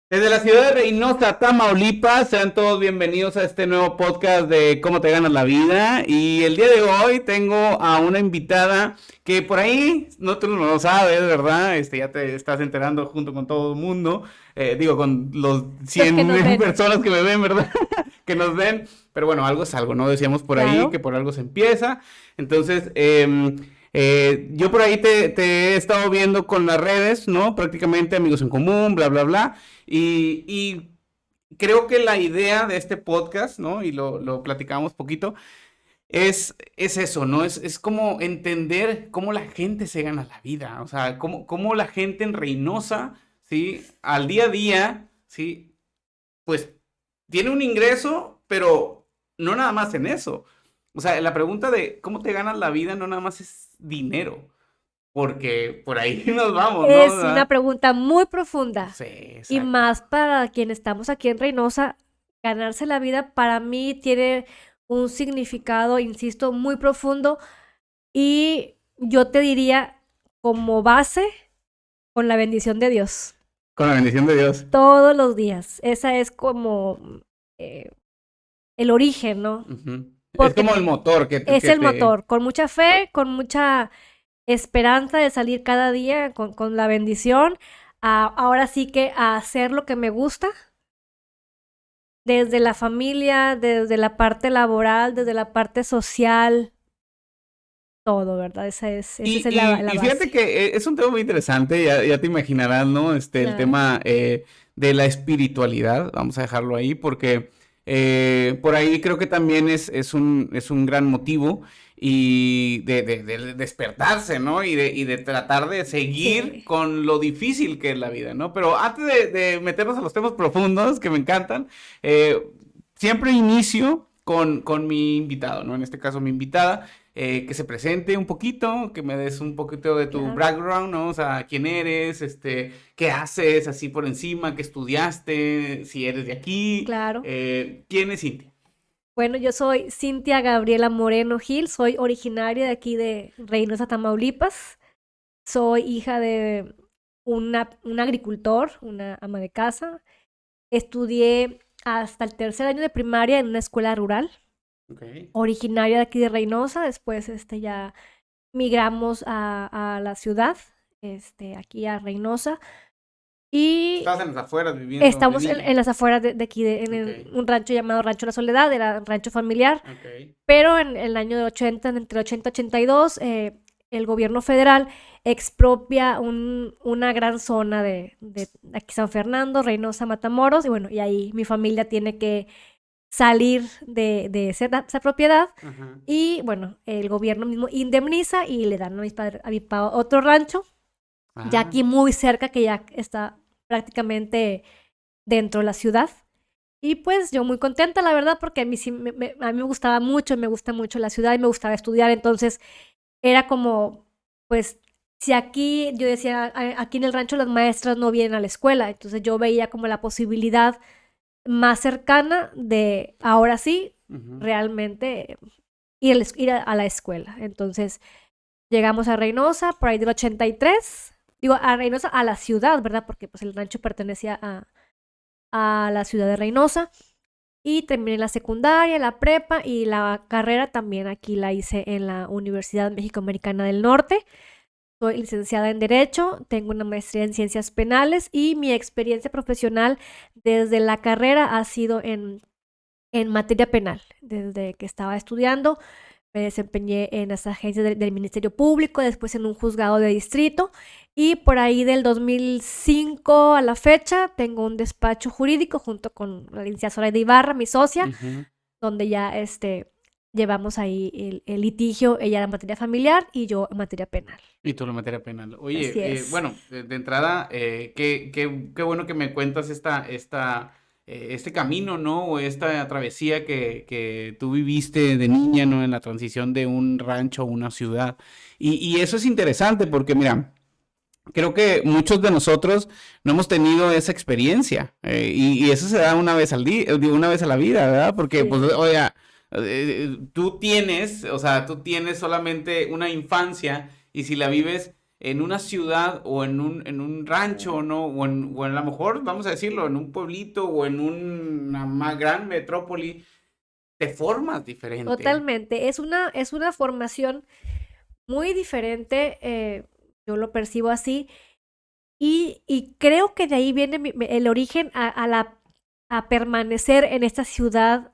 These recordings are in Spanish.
Desde la ciudad de Reynosa, Tamaulipas, sean todos bienvenidos a este nuevo podcast de Cómo te ganas la vida. Y el día de hoy tengo a una invitada que por ahí no tú no lo sabes, ¿verdad? Ya te estás enterando junto con todo el mundo. Digo, con los Los que nos 100 ven, personas que me ven, ¿verdad? Que nos ven. Pero bueno, algo es algo, ¿no? Decíamos por ahí claro. que por algo se empieza. Entonces, yo por ahí te he estado viendo con las redes, ¿no? Prácticamente amigos en común, bla, bla, bla. Y creo que la idea de este podcast, ¿no? Y lo platicamos poquito, es eso, ¿no? Es como entender cómo la gente se gana la vida, o sea, cómo la gente en Reynosa, ¿sí? Al día a día, ¿sí? Pues tiene un ingreso, pero no nada más en eso. O sea, la pregunta de cómo te ganas la vida no nada más es dinero, porque por ahí nos vamos, ¿no? Es una pregunta muy profunda Sí, y exacto. más para quienes estamos aquí en Reynosa, ganarse la vida para mí tiene un significado, insisto, muy profundo y yo te diría como base con la bendición de Dios Con la bendición de Dios. todos los días. Esa es como eh, el origen, ¿no? Ujú. Es Porque como el motor es que el te... motor, con mucha fe, con mucha esperanza de salir cada día con la bendición, ahora sí que a hacer lo que me gusta, desde la familia, desde la parte laboral, desde la parte social, todo, ¿verdad? Esa es la Y fíjate base. que es un tema muy interesante, ya te imaginarás, ¿no? El Claro. tema de la espiritualidad, vamos a dejarlo ahí, porque por ahí creo que también es un gran motivo y de despertarse, ¿no? Y de tratar de seguir Sí. con lo difícil que es la vida, ¿no? Pero antes de meternos a los temas profundos que me encantan, eh, siempre inicio con mi invitado, ¿no? En este caso, mi invitada que se presente un poquito, que me des un poquito de tu Claro, background, ¿no? O sea, quién eres, qué haces, así por encima, qué estudiaste, si eres de aquí, claro. quién es Cintia. Bueno, yo soy Cintia Gabriela Moreno Gil, soy originaria de aquí de Reynosa, Tamaulipas. Soy hija de un agricultor, una ama de casa. Estudié hasta el tercer año de primaria en una escuela rural, Ok. originaria de aquí de Reynosa. Después ya migramos a la ciudad, aquí a Reynosa. Y Estabas en las afueras viviendo de estamos niña. en las afueras de aquí, Ok, un rancho llamado Rancho La Soledad, era un rancho familiar. ok. Pero en el año de 80, entre 80 y 82, el gobierno federal expropia una gran zona de aquí San Fernando, Reynosa, Matamoros, y bueno, y ahí mi familia tiene que salir de esa propiedad Ajá. y bueno, el gobierno mismo indemniza y le dan a mis padres, a mi papá otro rancho, ya Ah, aquí muy cerca, que ya está prácticamente dentro de la ciudad. Y pues yo muy contenta, la verdad, porque a mí sí a mí me gustaba mucho, me gusta mucho la ciudad y me gustaba estudiar, entonces era como, pues, si aquí, yo decía, aquí en el rancho las maestras no vienen a la escuela, entonces yo veía como la posibilidad más cercana de, ahora sí, ujú. realmente ir a la escuela. Entonces llegamos a Reynosa por ahí del 83, digo, a Reynosa, a la ciudad, ¿verdad? Porque pues el rancho pertenecía a la ciudad de Reynosa. Y terminé la secundaria, la prepa y la carrera también aquí la hice en la Universidad México-Americana del Norte. Soy licenciada en Derecho, tengo una maestría en Ciencias Penales y mi experiencia profesional desde la carrera ha sido en materia penal. Desde que estaba estudiando, me desempeñé en las agencias del Ministerio Público, después en un juzgado de distrito y por ahí del 2005 a la fecha tengo un despacho jurídico junto con la licenciada Zoraida Ibarra, mi socia, Ujú. donde ya llevamos ahí el litigio, ella en materia familiar y yo en materia penal. Y tú la materia penal. Así Oye, es. bueno, de entrada, qué bueno que me cuentas este camino, ¿no? O esta travesía que tú viviste de niña, ¿no? En la transición de un rancho a una ciudad. Y eso es interesante porque, mira, creo que muchos de nosotros no hemos tenido esa experiencia. Y eso se da una vez al día, digo, una vez a la vida, ¿verdad? Porque, pues, Sí, oye, tú tienes, o sea, tú tienes solamente una infancia y si la vives en una ciudad o en un rancho, ¿no? O en a lo mejor, vamos a decirlo, en un pueblito o en una más gran metrópoli, te formas diferente. Totalmente. Es una formación muy diferente, yo lo percibo así, y creo que de ahí viene el origen a permanecer en esta ciudad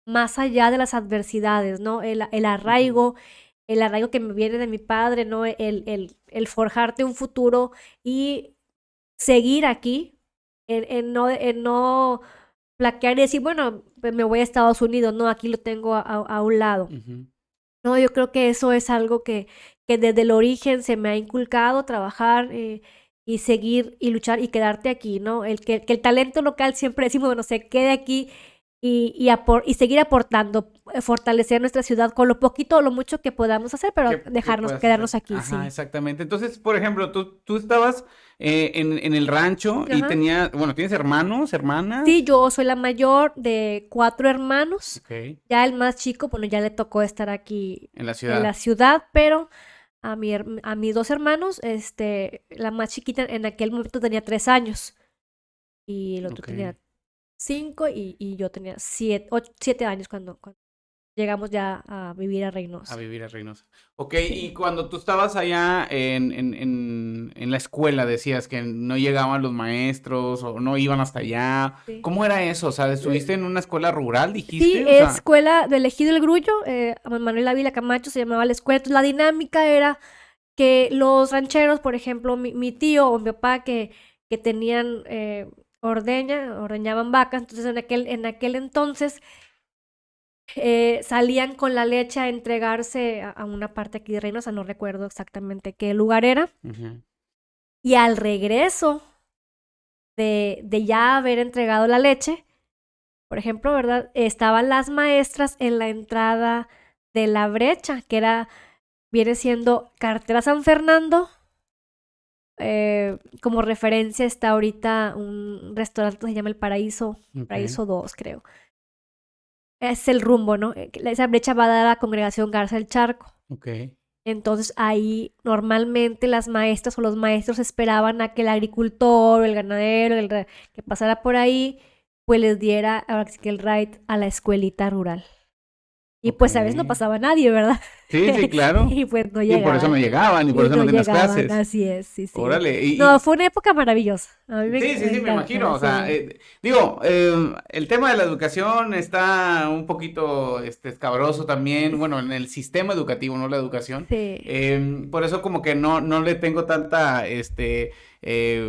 más allá de las adversidades, ¿no? Ujú. El arraigo que me viene de mi padre, ¿no? El forjarte un futuro y seguir aquí, en no plaquear y decir, bueno, pues me voy a Estados Unidos, no, aquí lo tengo a un lado. Ujú. No, yo creo que eso es algo que desde el origen se me ha inculcado, trabajar y seguir y luchar y quedarte aquí, ¿no? Que el talento local siempre decimos, bueno, se quede aquí y seguir aportando, fortalecer nuestra ciudad con lo poquito o lo mucho que podamos hacer, pero ¿Qué puedes hacer? quedarnos aquí, Ajá, sí. exactamente. Entonces, por ejemplo, tú estabas en el rancho y Ajá. tenías, bueno, ¿tienes hermanos, Sí, hermanas? yo soy la mayor de 4 hermanos. Ok. Ya el más chico, bueno, ya le tocó estar aquí En la en la ciudad. ciudad, pero a mis 2 hermanos, la más chiquita en aquel momento tenía 3 años y el otro Ok. tenía 5 y yo tenía 7 años cuando llegamos ya a vivir a A Reynosa. vivir a Reynosa. Ok, y Sí, cuando tú estabas allá en la escuela, decías que no llegaban los maestros o no iban hasta allá. sí. ¿Cómo era eso? O sea, ¿estuviste en una escuela rural, Sí, dijiste? O sea, escuela del Ejido El Grullo, Manuel Ávila Camacho se llamaba la escuela. Entonces, la dinámica era que los rancheros, por ejemplo, mi tío o mi papá que tenían ordeñaban vacas, entonces en aquel entonces salían con la leche a entregarse a una parte aquí de Reynosa, no recuerdo exactamente qué lugar era, ujú, y al regreso de ya haber entregado la leche, por ejemplo, ¿verdad? Estaban las maestras en la entrada de la brecha, viene siendo Carretera San Fernando. Como referencia está ahorita un restaurante que se llama El Paraíso, ok, Paraíso 2, creo. Es el rumbo, ¿no? Esa brecha va a dar a la congregación Garza del Charco. ok. Entonces ahí normalmente las maestras o los maestros esperaban a que el agricultor o el ganadero que pasara por ahí, pues les diera ahora sí que el ride a la escuelita rural. Y Ok. pues a veces no pasaba nadie, ¿verdad? Sí, sí, claro. Y pues no Y por eso no llegaban. llegaban, y por Y eso no no tenías llegaban, clases. así es, sí, sí. Órale. No, fue una época maravillosa. A mí Sí, sí, me sí, me imagino. encanta, O sea, sí. digo, el tema de la educación está un poquito escabroso también. Bueno, en el sistema educativo, no la educación. Sí, Por eso como que no le tengo tanta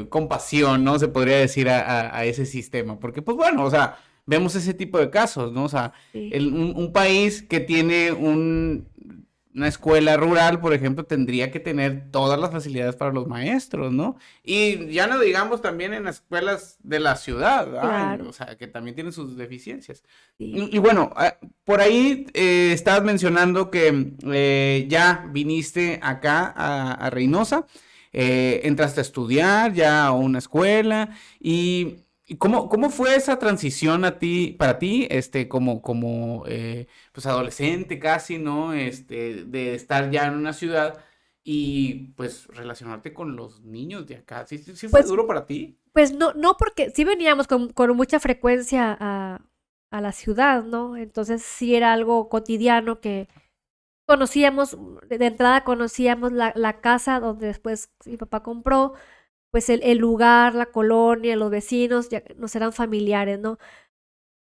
compasión, ¿no? Se podría decir a ese sistema. Porque, pues bueno, o sea, vemos ese tipo de casos, ¿no? O sea, sí. un país que tiene una escuela rural, por ejemplo, tendría que tener todas las facilidades para los maestros, ¿no? Y ya no digamos también en las escuelas de la ciudad, ¿ah? Claro, O sea, que también tienen sus deficiencias. sí. Y bueno, por ahí estabas mencionando que ya viniste acá a Reynosa, entraste a estudiar ya a una escuela y cómo fue esa transición para ti, pues adolescente casi, ¿no? De estar ya en una ciudad y pues relacionarte con los niños de acá. ¿Sí fue Pues, duro para ti? pues no, no porque sí veníamos con mucha frecuencia a la ciudad, ¿no? Entonces sí era algo cotidiano que conocíamos, de entrada conocíamos la casa donde después mi papá compró, pues el lugar, la colonia, los vecinos, ya nos eran familiares, ¿no?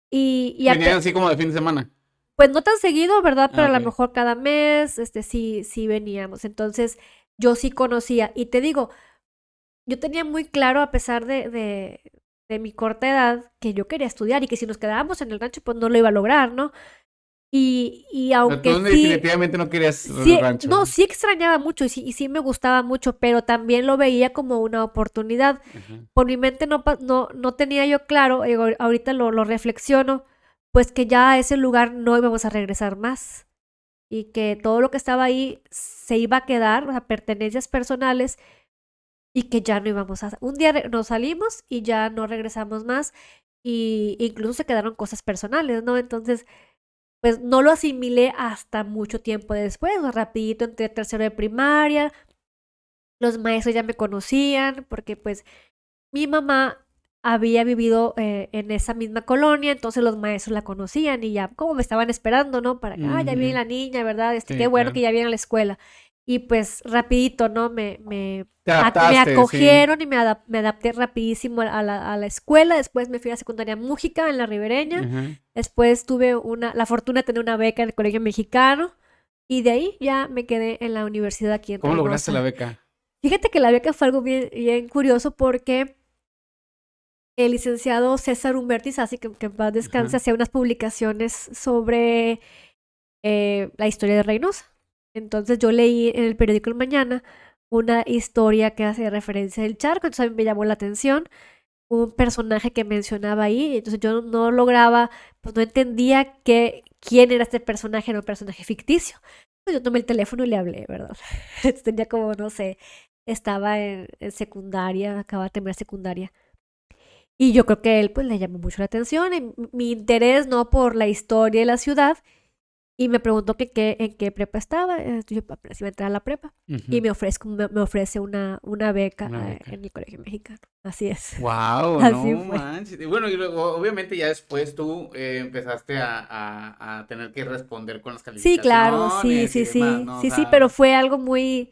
Y Venían así como de fin de semana. pues no tan seguido, ¿verdad? Ah, Pero a lo ok. mejor cada mes, sí veníamos. Entonces, yo sí conocía. Y te digo, yo tenía muy claro, a pesar de mi corta edad, que yo quería estudiar y que si nos quedábamos en el rancho, pues no lo iba a lograr, ¿no? Y Pero tú aunque definitivamente no querías el no, rancho. sí extrañaba mucho y sí me gustaba mucho, pero también lo veía como una oportunidad. Ajá. Por mi mente no tenía yo claro, digo, ahorita lo reflexiono, pues que ya a ese lugar no íbamos a regresar más y que todo lo que estaba ahí se iba a quedar, o sea, pertenencias personales y que ya no íbamos a... Un día nos salimos y ya no regresamos más y incluso se quedaron cosas personales, ¿no? Entonces, pues no lo asimilé hasta mucho tiempo después, o sea, rapidito entré a tercero de primaria, Los maestros ya me conocían porque pues mi mamá había vivido en esa misma colonia, entonces los maestros la conocían y ya como me estaban esperando, ¿no? Para que, ya viene Ujú. la niña, ¿verdad? Qué Sí, bueno que claro. ya viene a la escuela. Y pues rapidito, ¿no? Te Me adaptaste, sí. acogieron y me adapté rapidísimo a la escuela. Después me fui a la secundaria Mújica en la Ribereña. Ajá. Después tuve la fortuna de tener una beca en el Colegio Mexicano. Y de ahí ya me quedé en la universidad aquí en ¿Cómo lograste la Reynosa. beca? Fíjate que la beca fue algo bien, bien curioso porque el licenciado César Humberti Sassi, que en paz descanse, Ajá. hacía unas publicaciones sobre la historia de Reynosa. Entonces yo leí en el periódico El Mañana una historia que hace referencia al charco, entonces a mí me llamó la atención un personaje que mencionaba ahí, entonces yo no lograba, pues no entendía quién era este personaje, era un personaje ficticio. Pues yo tomé el teléfono y le hablé, ¿verdad? Tenía como, no sé, estaba en secundaria, acababa de terminar secundaria. Y yo creo que a él pues le llamó mucho la atención, y mi interés no por la historia de la ciudad, y me preguntó en qué prepa estaba, yo apenas iba a entrar a la prepa, y Ujú. me ofrece una beca Una beca. en el Colegio Mexicano. Así es, Wow, así no fue. manches. Y bueno, y luego, obviamente ya después tú empezaste a tener que responder con las Sí, claro, sí, calificaciones y sí, demás, sí, ¿no? O sí, sí, pero sea, fue algo muy,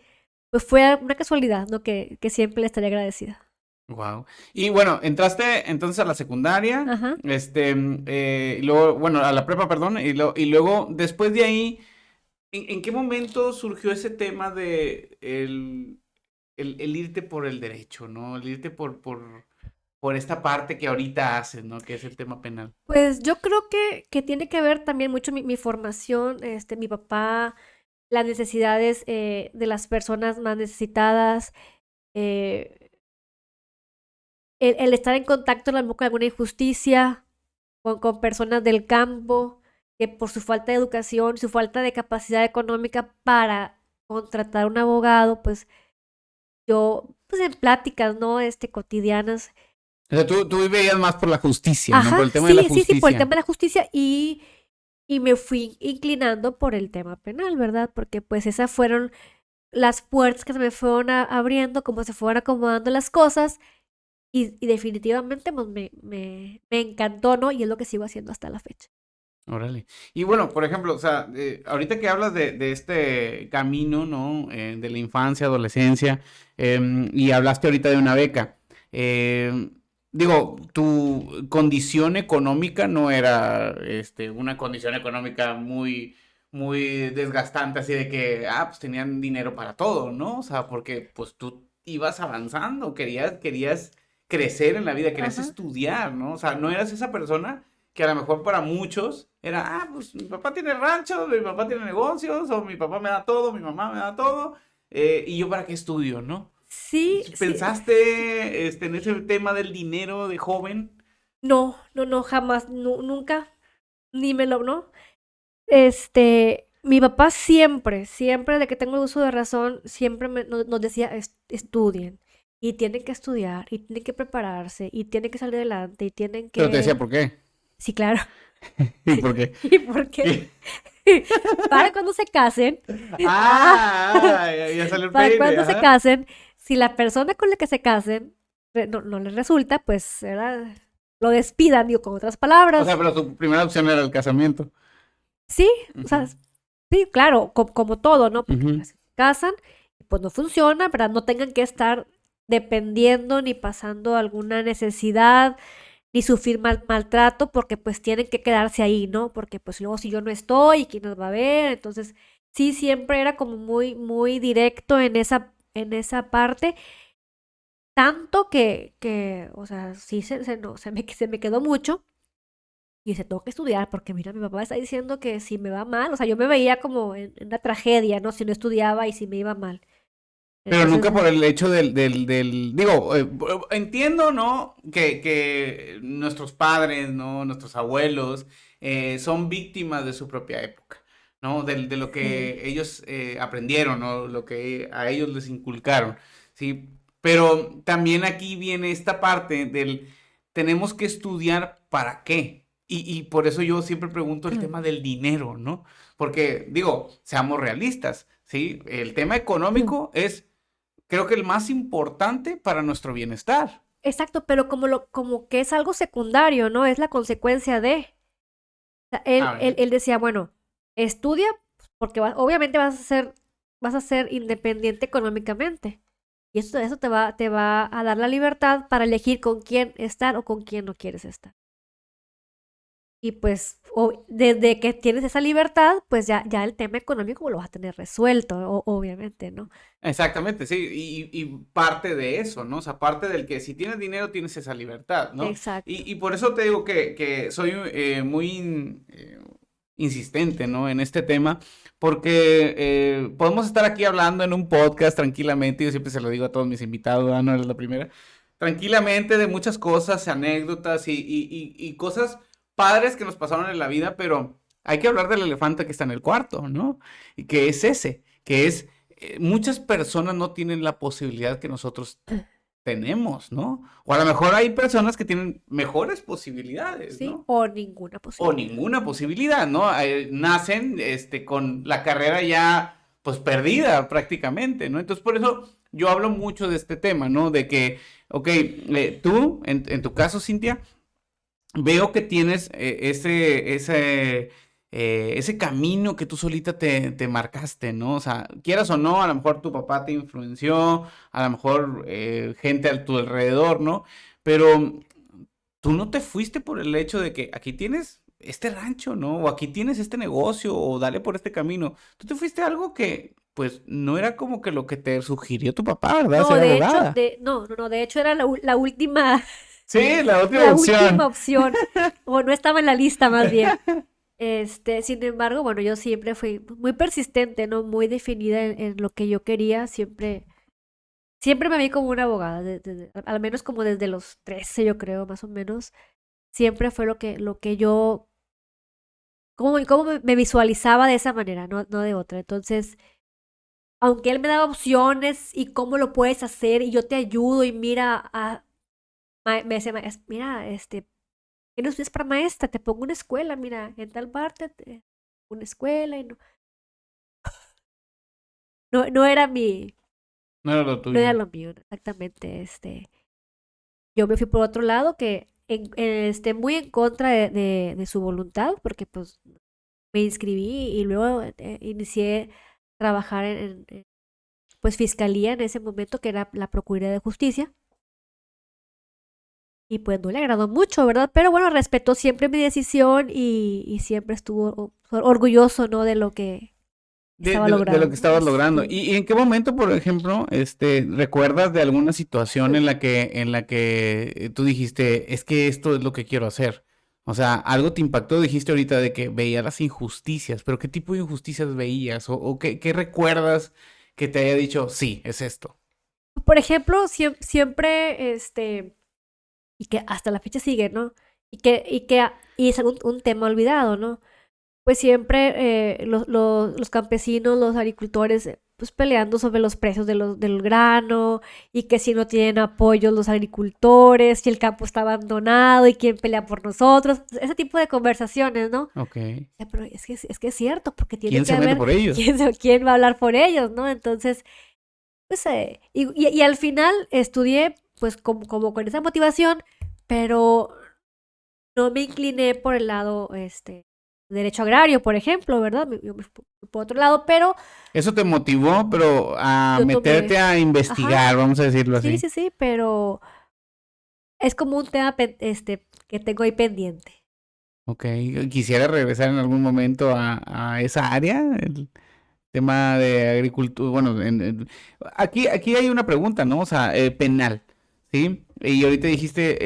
pues fue una casualidad, ¿no? Que siempre le estaría agradecida. wow. Y bueno, entraste entonces a la secundaria, Ajá. y luego, bueno, a la prepa, perdón, y luego, después de ahí, ¿en qué momento surgió ese tema de el irte por el derecho, ¿no? El irte por esta parte que ahorita haces, ¿no? Que es el tema penal. Pues yo creo que tiene que ver también mucho mi formación, mi papá, las necesidades de las personas más necesitadas, eh, el estar en contacto a lo mejor con alguna injusticia, con personas del campo, que por su falta de educación, su falta de capacidad económica para contratar un abogado, pues yo, pues en pláticas, ¿no? Cotidianas. O sea, tú veías más por la justicia, ¿no? Ajá, Por el tema de la sí, sí, sí, por el tema justicia. de la justicia y me fui inclinando por el tema penal, ¿verdad? Porque pues esas fueron las puertas que se me fueron abriendo, como se fueron acomodando las cosas y definitivamente pues me encantó, ¿no? Y es lo que sigo haciendo hasta la fecha. Órale. Y bueno, por ejemplo, o sea, ahorita que hablas de este camino, ¿no? De la infancia, adolescencia, y hablaste ahorita de una beca. Digo, tu condición económica no era, una condición económica muy desgastante, así de que, pues tenían dinero para todo, ¿no? O sea, porque pues tú ibas avanzando, querías crecer en la vida, querías Ajá. estudiar, ¿no? O sea, no eras esa persona que a lo mejor para muchos era, pues mi papá tiene rancho, mi papá tiene negocios, o mi papá me da todo, mi mamá me da todo, y yo para qué estudio, ¿no? Sí, sí. ¿Pensaste en ese tema del dinero de joven? No, no, no, jamás, nunca, ni me lo, ¿no? Mi papá siempre, siempre de que tengo uso de razón, siempre nos decía, estudien, y tienen que estudiar, y tienen que prepararse, y tienen que salir adelante, y tienen Pero te decía, que... ¿por qué? Sí, claro. ¿Y por qué? ¿Y por qué? ¿Qué? Para cuando se casen, ah, Ya salió el para peine, cuando se ajá. casen, si la persona con la que se casen no les resulta, pues, ¿verdad? Lo despidan, digo, con otras O sea, palabras. pero tu primera opción era el casamiento. Sí, o Ujú, sea, sí, claro, como todo, ¿no? Porque ujú. pues, se casan y pues no funciona, ¿verdad? No tengan que estar dependiendo ni pasando alguna necesidad ni sufrir maltrato porque pues tienen que quedarse ahí, ¿no? Porque pues luego si yo no estoy, ¿quién nos va a ver? Entonces, sí, siempre era como muy, muy directo en esa parte, tanto o sea, sí no, se me quedó mucho. Y dice, tengo que estudiar porque mira, mi papá me está diciendo que si me va mal, o sea, yo me veía como en una tragedia, ¿no? Si no estudiaba y si me iba mal. Pero Entonces, nunca por el hecho digo, entiendo, ¿no? Que nuestros padres, ¿no? Nuestros abuelos son víctimas de su propia época, ¿no? De lo sí, que ellos aprendieron, ¿no? Lo que a ellos les inculcaron, ¿sí? Pero también aquí viene esta parte tenemos que estudiar para qué. Y por eso yo siempre pregunto el tema del dinero, ¿no? Porque, digo, seamos realistas, ¿sí? El tema económico es creo que el más importante para nuestro bienestar. Exacto, pero como que es algo secundario, ¿no? Es la consecuencia de. O sea, A ver. él decía, bueno, estudia porque obviamente vas a ser independiente económicamente. Y eso te va a dar la libertad para elegir con quién estar o con quién no quieres estar. Y pues desde que tienes esa libertad, pues ya el tema económico lo vas a tener resuelto, obviamente, ¿no? Exactamente, sí, y parte de eso, ¿no? O sea, parte del que si tienes dinero tienes esa libertad, ¿no? Exacto. Y por eso te digo que soy muy insistente, ¿no? En este tema, porque podemos estar aquí hablando en un podcast tranquilamente, yo siempre se lo digo a todos mis invitados, no eres la primera, tranquilamente de muchas cosas, anécdotas y cosas padres que nos pasaron en la vida, pero hay que hablar del elefante que está en el cuarto, ¿no? Y que es ese, que es muchas personas no tienen la posibilidad que nosotros tenemos, ¿no? O a lo mejor hay personas que tienen mejores posibilidades, Sí, ¿no? o ninguna O posibilidad. ninguna posibilidad, ¿no? Nacen con la carrera ya pues perdida prácticamente, ¿no? Entonces por eso yo hablo mucho de este tema, ¿no? De que, ok, tú, en tu caso, Cintia, veo que tienes ese camino que tú solita te marcaste, ¿no? O sea, quieras o no, a lo mejor tu papá te influenció, a lo mejor gente a tu alrededor, ¿no? Pero tú no te fuiste por el hecho de que aquí tienes este rancho, ¿no? O aquí tienes este negocio, o dale por este camino. Tú te fuiste a algo que, pues, no era como que lo que te sugirió tu papá, ¿verdad? No, Ser de hecho, abogada. no, de hecho era la última, Sí, la última la última opción. opción, o no estaba en la lista más bien. Sin embargo, bueno, yo siempre fui muy persistente, ¿no? Muy definida en lo que yo quería, siempre me vi como una abogada, al menos como desde los 13, yo creo, más o menos. Siempre fue lo que yo, cómo me visualizaba de esa manera, no de otra. Entonces, aunque él me daba opciones y cómo lo puedes hacer y yo te ayudo y mira, me decía, mira, que no estudias para maestra, te pongo una escuela, mira, en tal parte, una escuela y no era No era lo no era tuyo. lo mío, ¿no? Exactamente, yo me fui por otro lado que muy en contra de su voluntad, porque pues me inscribí y luego inicié a trabajar pues fiscalía en ese momento, que era la Procuraduría de Justicia. Y pues no le agradó mucho, ¿verdad? Pero bueno, respetó siempre mi decisión y siempre estuvo orgulloso, ¿no? De lo que estaba De lo que logrando. estabas logrando. Sí. Y en qué momento, por ejemplo, recuerdas de alguna situación en la que tú dijiste, es que esto es lo que quiero hacer? O sea, algo te impactó, dijiste ahorita de que veías las injusticias, pero ¿qué tipo de injusticias veías? O qué recuerdas que te haya dicho, sí, es esto? Por ejemplo, siempre, y que hasta la fecha sigue, ¿no? Y es un tema olvidado, ¿no? Pues siempre los campesinos, los agricultores, pues peleando sobre los precios del grano y que si no tienen apoyo los agricultores, si el campo está abandonado y quién pelea por nosotros, ese tipo de conversaciones, ¿no? Ok. Pero es que es cierto, porque tiene ¿Quién que se mete haber por ellos? quién va a hablar por ellos, ¿no? Entonces, pues, y al final estudié, pues, como con esa motivación, pero no me incliné por el lado, derecho agrario, por ejemplo, ¿verdad? Yo me fui por otro lado, pero Eso te motivó, pero a yo tomé, meterte a ajá, investigar, vamos a decirlo sí, así. sí, sí, pero es como un tema, que tengo ahí pendiente. Ok, quisiera regresar en algún momento a esa área, el tema de agricultura. Bueno, aquí hay una pregunta, ¿no? O sea, penal, ¿sí? Y ahorita dijiste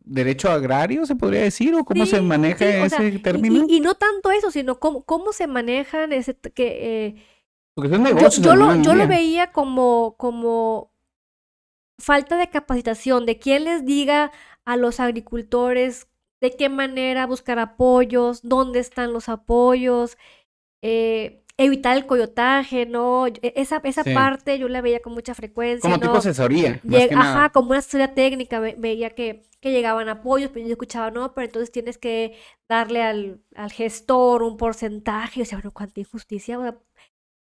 derecho agrario, ¿se podría decir? ¿O cómo se Sí, maneja sí, o sea, ese término? y no tanto eso, sino cómo se manejan Porque son negocios al final del yo lo día. veía como falta de capacitación, de quién les diga a los agricultores de qué manera buscar apoyos, dónde están los apoyos, evitar el coyotaje, ¿no? Esa Sí, parte yo la veía con mucha frecuencia, como tipo ¿no? asesoría, más que Ajá, nada. como una asesoría técnica, veía que llegaban apoyos, pero yo escuchaba, no, pero entonces tienes que darle al gestor un porcentaje, o sea, bueno, cuánta injusticia, o sea,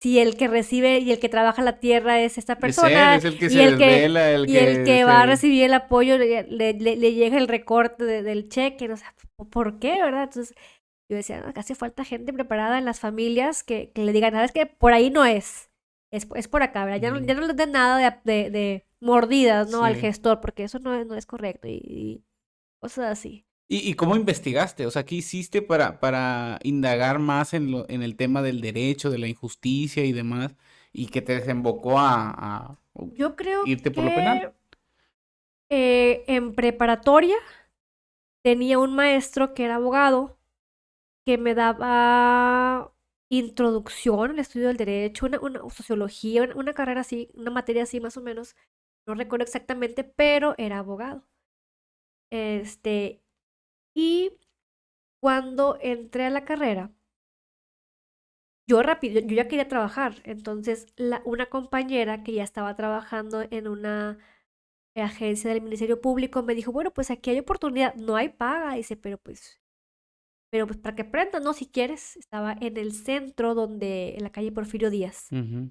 si el que recibe y el que trabaja la tierra es esta Es él, persona es el que y se desvela, el y el que que va a se... recibir el apoyo le llega el recorte del cheque, o sea, ¿por qué, verdad? Entonces yo decía, "No, que hace falta gente preparada en las familias que le digan, sabes que por ahí no es por acá, ¿verdad? Ya no le den nada de mordidas, ¿no? Al Sí. gestor, porque eso no es correcto y cosas así. ¿Y cómo investigaste? O sea, ¿qué hiciste para indagar más en el tema del derecho, de la injusticia y demás, y que te desembocó a Yo creo irte por lo penal? que en preparatoria tenía un maestro que era abogado que me daba introducción al estudio del derecho, una sociología, una carrera así, una materia así más o menos. No recuerdo exactamente, pero era abogado. Este, y cuando entré a la carrera, yo rápido, yo ya quería trabajar. Entonces, una compañera que ya estaba trabajando en una agencia del Ministerio Público me dijo, bueno, pues aquí hay oportunidad, no hay paga, dice, pero pues para que aprendas, ¿no? Si quieres, estaba en el centro donde, en la calle Porfirio Díaz. Ujú.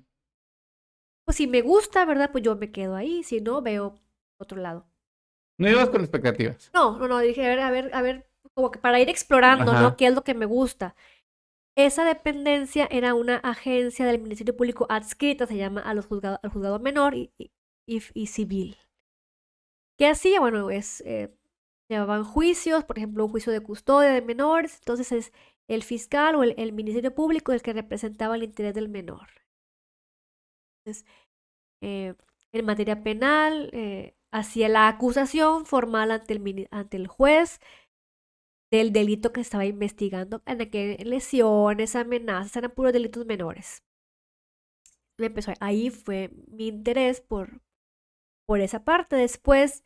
Pues si me gusta, ¿verdad? Pues yo me quedo ahí, si no, veo otro lado. No ibas con expectativas. No, dije, a ver, como que para ir explorando, ¿no? Ajá. ¿Qué es lo que me gusta? Esa dependencia era una agencia del Ministerio Público adscrita, se llama al juzgado menor y civil. ¿Qué hacía? Bueno, llevaban juicios, por ejemplo, un juicio de custodia de menores, entonces es el fiscal o el Ministerio Público el que representaba el interés del menor. Entonces, eh, en materia penal, hacía la acusación formal ante el juez del delito que estaba investigando, en el que lesiones, amenazas, eran puros delitos menores. Ahí fue mi interés por esa parte. Después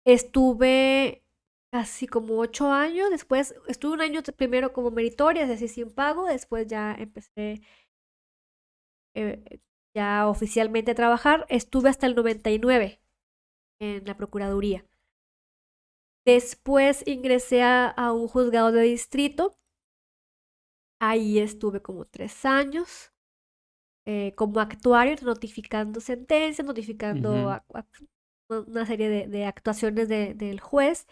estuve casi como 8 años, después estuve un año primero como meritoria, es decir, sin pago, después ya empecé ya oficialmente a trabajar, estuve hasta el 99 en la Procuraduría. Después ingresé a un juzgado de distrito, ahí estuve como 3 años como actuario, notificando sentencias, notificando Ujú. una serie de actuaciones del juez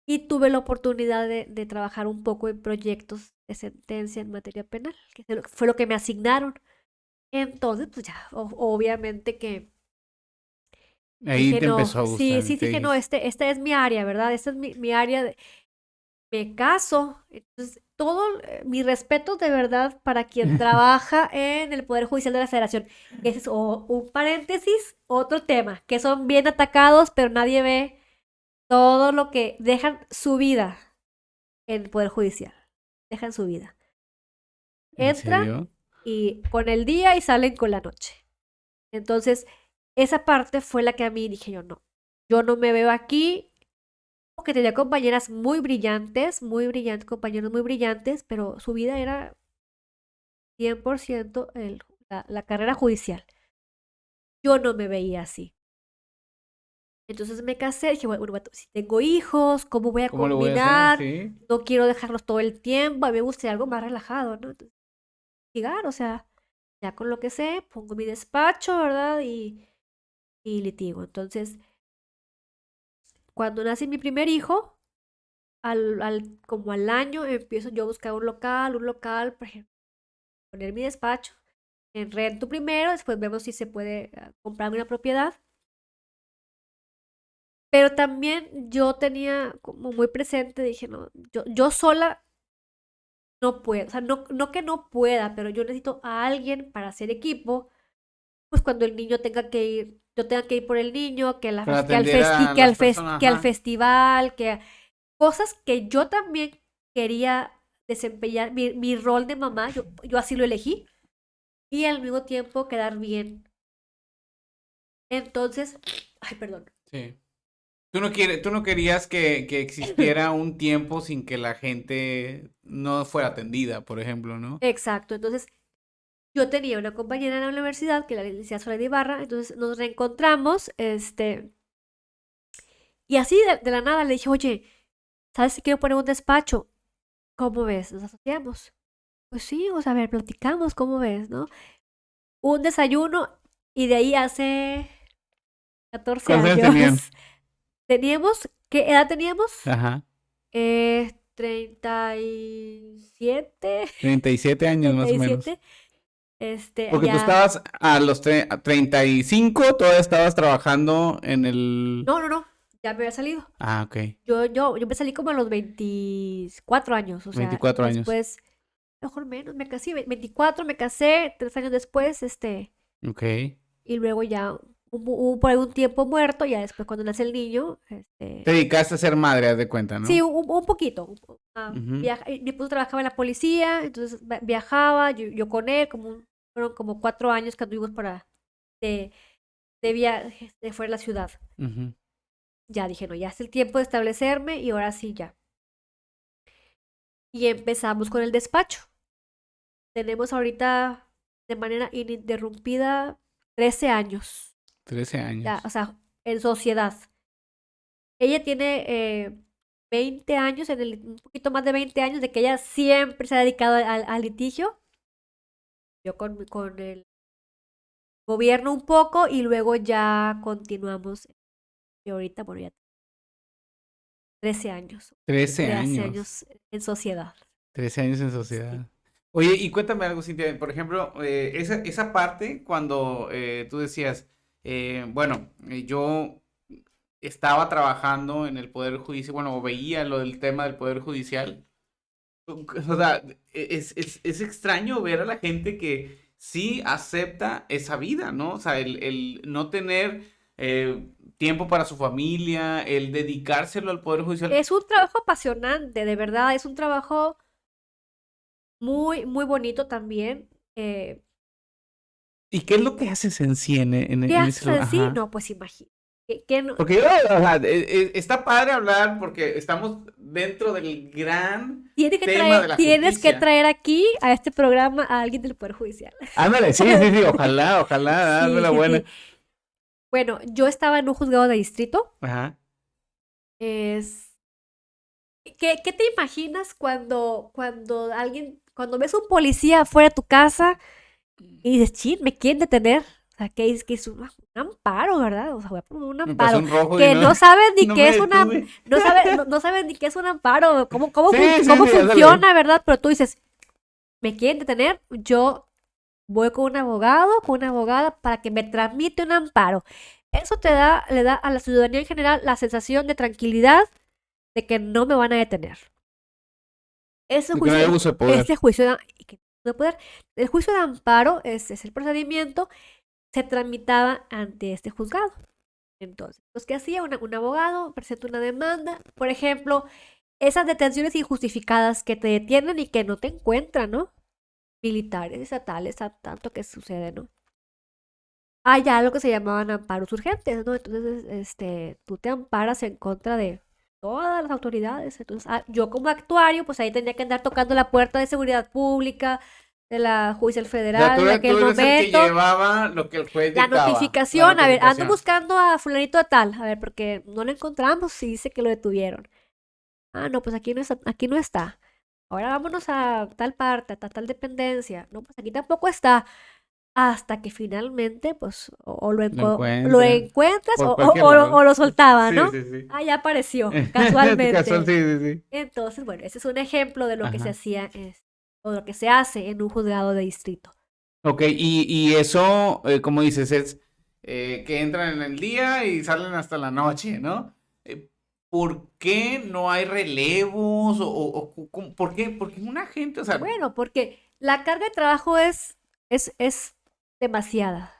y tuve la oportunidad de trabajar un poco en proyectos de sentencia en materia penal, que fue lo que me asignaron. Entonces, pues ya, obviamente que Ahí dije, te empezó no, a sí, gustar y sí, te dije, no, dijiste. esta es mi área, ¿verdad? Esta es mi área, me caso. Entonces, todo mi respeto de verdad para quien trabaja en el Poder Judicial de la Federación. Ese es un paréntesis, otro tema, que son bien atacados, pero nadie ve todo lo que dejan su vida en el Poder Judicial. Dejan su vida. ¿En Entran serio? y con el día y salen con la noche. Entonces, esa parte fue la que a mí dije yo no me veo aquí, porque tenía compañeras muy brillantes, compañeros muy brillantes, pero su vida era 100% la carrera judicial. Yo no me veía así. Entonces me casé, dije, bueno, si tengo hijos, ¿cómo voy a ¿Cómo lo voy a hacer? combinar? Sí. No quiero dejarlos todo el tiempo, a mí me gusta algo más relajado, ¿no? Entonces, litigar, o sea, ya con lo que sé, pongo mi despacho, ¿verdad? Y litigo. Entonces, cuando nace mi primer hijo, como al año empiezo yo a buscar un local, por ejemplo, poner mi despacho en rento primero, después vemos si se puede comprar una propiedad. Pero también yo tenía como muy presente, dije, no, yo sola no puedo, o sea, no que no pueda, pero yo necesito a alguien para hacer equipo, pues cuando el niño tenga que ir, yo tenga que ir por el niño, Para atender a las personas, que al ajá. festival, que cosas que yo también quería desempeñar, mi rol de mamá, yo así lo elegí, y al mismo tiempo quedar bien. Entonces, ay, perdón. Sí. Tú no querías que existiera un tiempo sin que la gente no fuera atendida, por ejemplo, ¿no? Exacto, entonces yo tenía una compañera en la universidad, que era la licenciada Soledad Ibarra, entonces nos reencontramos, y así de la nada le dije, oye, ¿sabes si quiero poner un despacho? ¿Cómo ves? ¿Nos asociamos? Pues sí, o sea, a ver, platicamos, ¿cómo ves, no? un desayuno y de ahí hace 14 ¿Cuántos años tenían? años. ¿Qué edad teníamos? Ajá. 37, 37 años más o menos. 37. Porque tú Ya. estabas a los 35, todavía estabas trabajando en el... No, ya me había salido. Ah, ok. Yo me salí como a los 24 años, o sea, 24 años. después, mejor menos, me casé, 24, me casé, 3 años después, Ok. y luego ya hubo por algún tiempo muerto, ya después cuando nace el niño, Te dedicaste a ser madre, haz de cuenta, ¿no? sí, un poquito. Ujú. Mi esposo trabajaba en la policía, entonces viajaba, yo con él, fueron como 4 años que anduvimos de viaje de fuera de la ciudad. Ujú. Ya dije, no, ya es el tiempo de establecerme y ahora sí ya. Y empezamos con el despacho. Tenemos ahorita de manera ininterrumpida 13 años, 13 ya, años. o sea, en sociedad. Ella tiene 20 años, un poquito más de 20 años, de que ella siempre se ha dedicado al litigio. Yo con el gobierno un poco y luego ya continuamos. Y ahorita, bueno, ya 13 años. 13 13 años. años en sociedad. 13 años en Sí. sociedad. Oye, y cuéntame algo, Cintia. Por ejemplo, esa parte cuando tú decías, bueno, yo estaba trabajando en el Poder Judicial, bueno, o veía lo del tema del Poder Judicial. O sea, es extraño ver a la gente que sí acepta esa vida, ¿no? O sea, el no tener tiempo para su familia, el dedicárselo al Poder Judicial. Es un trabajo apasionante, de verdad, es un trabajo muy, muy bonito también. ¿Y qué es lo que haces en sí ¿Qué en haces ese lugar? en sí? Ajá. No, pues imagínate. ¿Qué no? Porque yo, o sea, está padre hablar porque estamos dentro del gran tema de la Tienes que justicia. traer aquí a este programa a alguien del Poder Judicial. Ándale, sí, sí, sí, ojalá, Sí, dame la sí, buena. sí. Bueno, yo estaba en un juzgado de distrito. Ajá. Es... ¿Qué te imaginas cuando ves un policía fuera de tu casa y dices, chin, me quieren detener? O sea, que es un amparo, ¿verdad? O sea, voy a poner un Me pasó amparo. un rojo y Que no, no sabes ni no qué me es detuve. no sabes ni qué es un amparo, Sí, sí, sí, cómo ándale. funciona, ¿verdad? Pero tú dices, me quieren detener, yo voy con un abogado, con una abogada para que me tramite un amparo. Eso le da a la ciudadanía en general la sensación de tranquilidad de que no me van a detener. Ese De que no hay juicio, abuso de poder. de poder, el juicio de amparo es el procedimiento, se tramitaba ante este juzgado. Entonces, ¿qué hacía? Un abogado presenta una demanda, por ejemplo, esas detenciones injustificadas que te detienen y que no te encuentran, ¿no? Militares, estatales, tanto que sucede, ¿no? Hay algo que se llamaban amparos urgentes, ¿no? Entonces, tú te amparas en contra de todas las autoridades. Entonces, yo como actuario, pues ahí tenía que andar tocando la puerta de seguridad pública, de la Judicial O sea, Federal en aquel tú eres el que momento. llevaba lo que el juez La dictaba. notificación, a ver, ando Notificación. buscando a fulanito de tal, a ver, porque no lo encontramos y dice que lo detuvieron. Ah, no, pues aquí no está, aquí no está. Ahora vámonos a tal parte, a tal dependencia. No, pues aquí tampoco está. Hasta que finalmente, pues, o lo Lo encuentras por cualquier lado. o lo soltaba, Sí, ¿no? sí, sí. Ah, ya apareció, Casual, casualmente. sí, sí, sí. Entonces, bueno, ese es un ejemplo de lo que se Ajá. hacía o lo que se hace en un juzgado de distrito. Ok, y eso, como dices, es que entran en el día y salen hasta la noche, ¿no? ¿Por qué no hay relevos? ¿Por qué una gente, o sea, Bueno, porque la carga de trabajo es demasiada.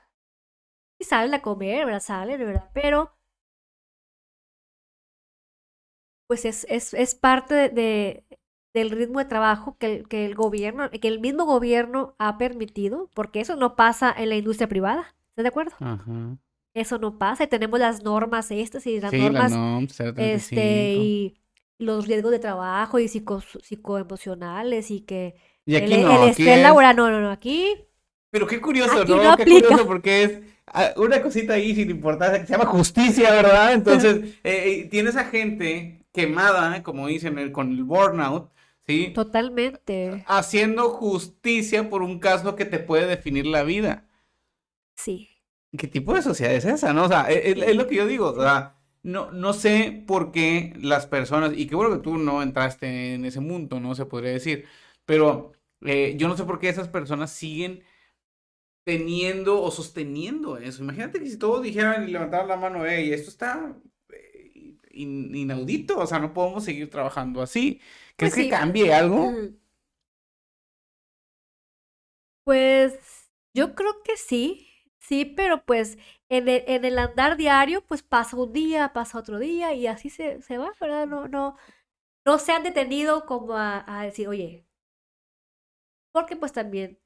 Y salen a comer, ¿verdad? Salen, ¿verdad? Pero, pues es parte del ritmo de trabajo que el gobierno, que el mismo gobierno ha permitido, porque eso no pasa en la industria privada. ¿Estás de acuerdo? ajá. Eso no pasa. Y tenemos las normas estas y las Sí, la normas, NOM 035. y los riesgos de trabajo y psicoemocionales y que Y aquí el no, aquí estrés es. laboral, no, aquí, Pero qué curioso, aquí no ¿no? Qué aplica. curioso porque es una cosita ahí sin importancia que se llama justicia, ¿verdad? Entonces, tienes a gente quemada, como dicen, con el burnout, ¿sí? Totalmente. Haciendo justicia por un caso que te puede definir la vida. Sí. ¿Qué tipo de sociedad es esa, no? O sea, es lo que yo digo, o sea, no sé por qué las personas, y qué bueno que tú no entraste en ese mundo, ¿no? Se podría decir, pero yo no sé por qué esas personas siguen teniendo o sosteniendo eso. Imagínate que si todos dijeran y levantaran la mano, hey, esto está inaudito, o sea, no podemos seguir trabajando así. ¿Crees Pues que sí. cambie algo? Pues yo creo que sí, pero pues en el andar diario, pues pasa un día, pasa otro día y así se va, ¿verdad? No se han detenido como a decir, oye, porque pues también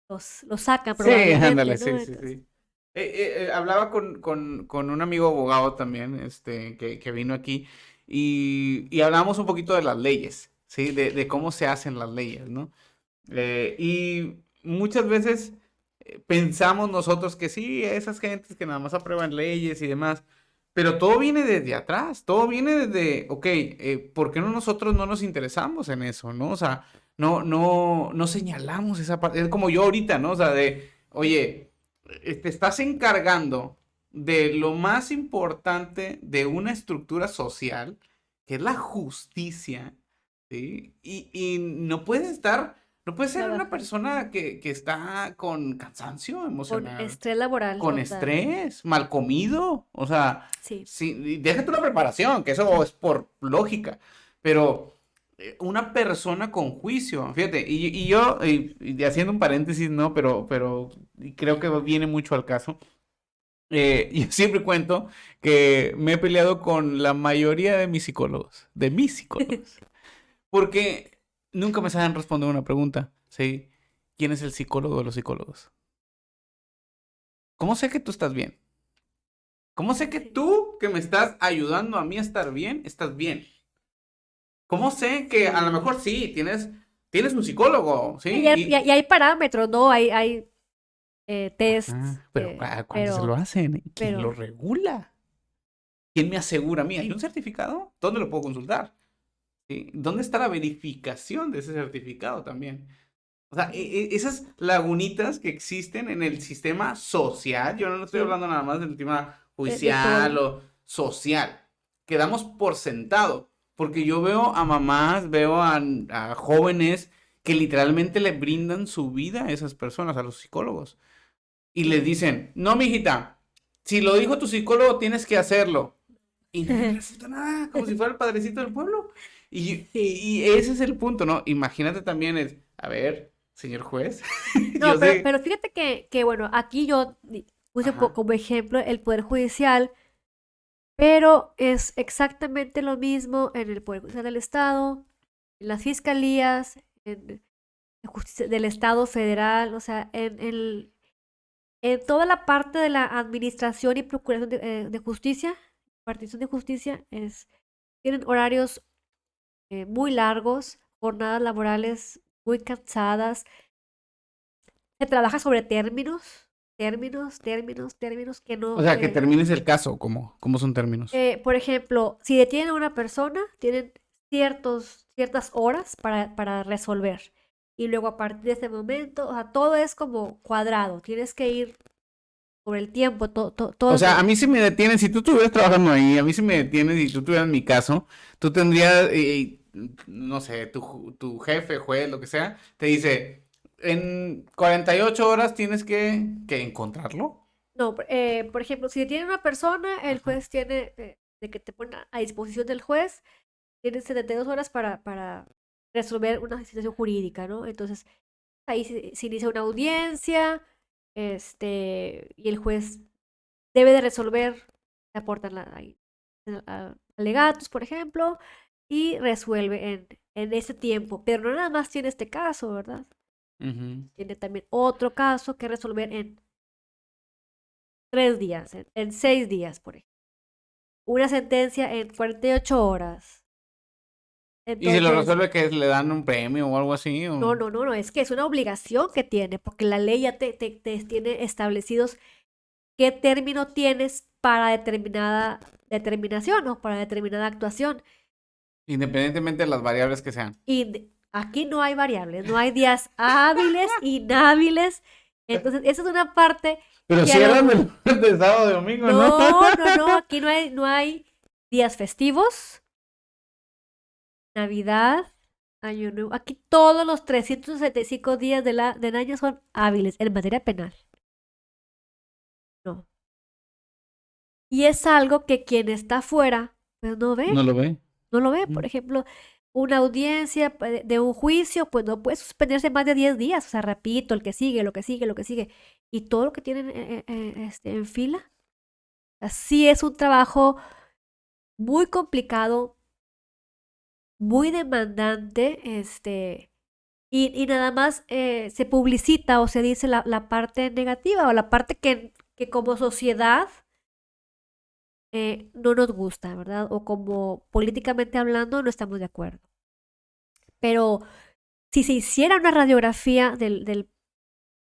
los sacan Sí, probablemente, ándale, ¿no? sí, sí, Entonces, sí. Hablaba con un amigo abogado también, que vino aquí, y hablábamos un poquito de las leyes, ¿sí? De cómo se hacen las leyes, ¿no? Y muchas veces pensamos nosotros que sí, esas gentes que nada más aprueban leyes y demás, pero todo viene desde atrás, todo viene desde, ok, ¿por qué no nosotros no nos interesamos en eso, ¿no? O sea, no señalamos esa parte, es como yo ahorita, ¿no? O sea, oye, te estás encargando de lo más importante de una estructura social, que es la justicia, ¿sí? Y no puedes ser una trabajando persona que está con cansancio con emocional, estrés laboral con total. estrés, mal comido, o sea, Sí. sí, y déjate una preparación, que eso es por lógica, pero una persona con juicio, fíjate, y yo, y haciendo un paréntesis, ¿no? Pero y creo que viene mucho al caso. Yo siempre cuento que me he peleado con la mayoría de mis psicólogos. Porque nunca me saben responder una pregunta, ¿sí? ¿Quién es el psicólogo de los psicólogos? ¿Cómo sé que tú estás bien? ¿Cómo sé que Sí. tú, que me estás ayudando a mí a estar bien, estás bien? ¿Cómo sé que a lo Sí. mejor sí, tienes un psicólogo, ¿sí? Y hay parámetros, ¿no? Hay tests, Pero ¿cuándo se lo pero, hacen? ¿Quién lo pero regula? ¿Quién me asegura a mí? ¿Hay un certificado? ¿Dónde lo puedo consultar? ¿Sí? ¿Dónde está la verificación de ese certificado también? O sea, esas lagunitas que existen en el sistema social, yo no estoy sí, hablando nada más del tema de judicial todo. o social, quedamos por sentado, porque yo veo a mamás, veo a jóvenes que literalmente le brindan su vida a esas personas, a los psicólogos, y les Sí. dicen, no, mijita, si lo dijo tu psicólogo, tienes que hacerlo. Y no les resulta nada, como si fuera el padrecito del pueblo. Sí. Y ese es el punto, ¿no? Imagínate también a ver, señor juez, yo No, sé, pero fíjate que, bueno, aquí yo puse ajá, como ejemplo el Poder Judicial, pero es exactamente lo mismo en el Poder Judicial del Estado, en las fiscalías, en justicia del Estado federal, o sea, en toda la parte de la administración y procuración de justicia, partición de justicia, tienen horarios muy largos, jornadas laborales muy cansadas. Se trabaja sobre términos que o no... sea, que termines el caso, ¿cómo son términos? por ejemplo, si detienen a una persona, tienen ciertas horas para resolver. Y luego a partir de ese momento, o sea, todo es como cuadrado. Tienes que ir sobre el tiempo, todo O es sea, a mí si me detienen, si tú estuvieras trabajando ahí, a mí si me detienes y tú tuvieras mi caso, tú tendrías, no sé, tu jefe, juez, lo que sea, te dice, en 48 horas tienes que encontrarlo. No, por ejemplo, si detienen a una persona, el Ajá. juez tiene, de que te pone a disposición del juez, tiene 72 horas para resolver una situación jurídica, ¿no? Entonces, ahí se inicia una audiencia, y el juez debe de resolver, se aportan ahí, alegatos, por ejemplo, y resuelve en ese tiempo. Pero no nada más tiene este caso, ¿verdad? Ujú. Tiene también otro caso que resolver en 3 días, en 6 días, por ejemplo. Una sentencia en 48 horas. Y si lo Entonces, resuelve, que le dan un premio o algo así, no, o... no, no, no, es que es una obligación que tiene, porque la ley ya te tiene establecidos qué término tienes para determinada determinación o para determinada actuación. Independientemente de las variables que sean. Y aquí no hay variables, no hay días hábiles, inhábiles. Entonces, esa es una parte Pero Y a cierran lo... de sábado y domingo, ¿no? No, aquí no hay días festivos, Navidad, Año Nuevo. Aquí todos los 365 días del año son hábiles en materia penal. No. Y es algo que quien está afuera, pues no ve, No lo ve. no lo ve. Por Mm. ejemplo, una audiencia de un juicio, pues no puede suspenderse más de 10 días. O sea, repito, el que sigue, lo que sigue, lo que sigue. Y todo lo que tienen en fila. Así es un trabajo muy complicado, muy demandante, y nada más se publicita o se dice la parte negativa o la parte que como sociedad no nos gusta, ¿verdad? O como políticamente hablando no estamos de acuerdo. Pero si se hiciera una radiografía del,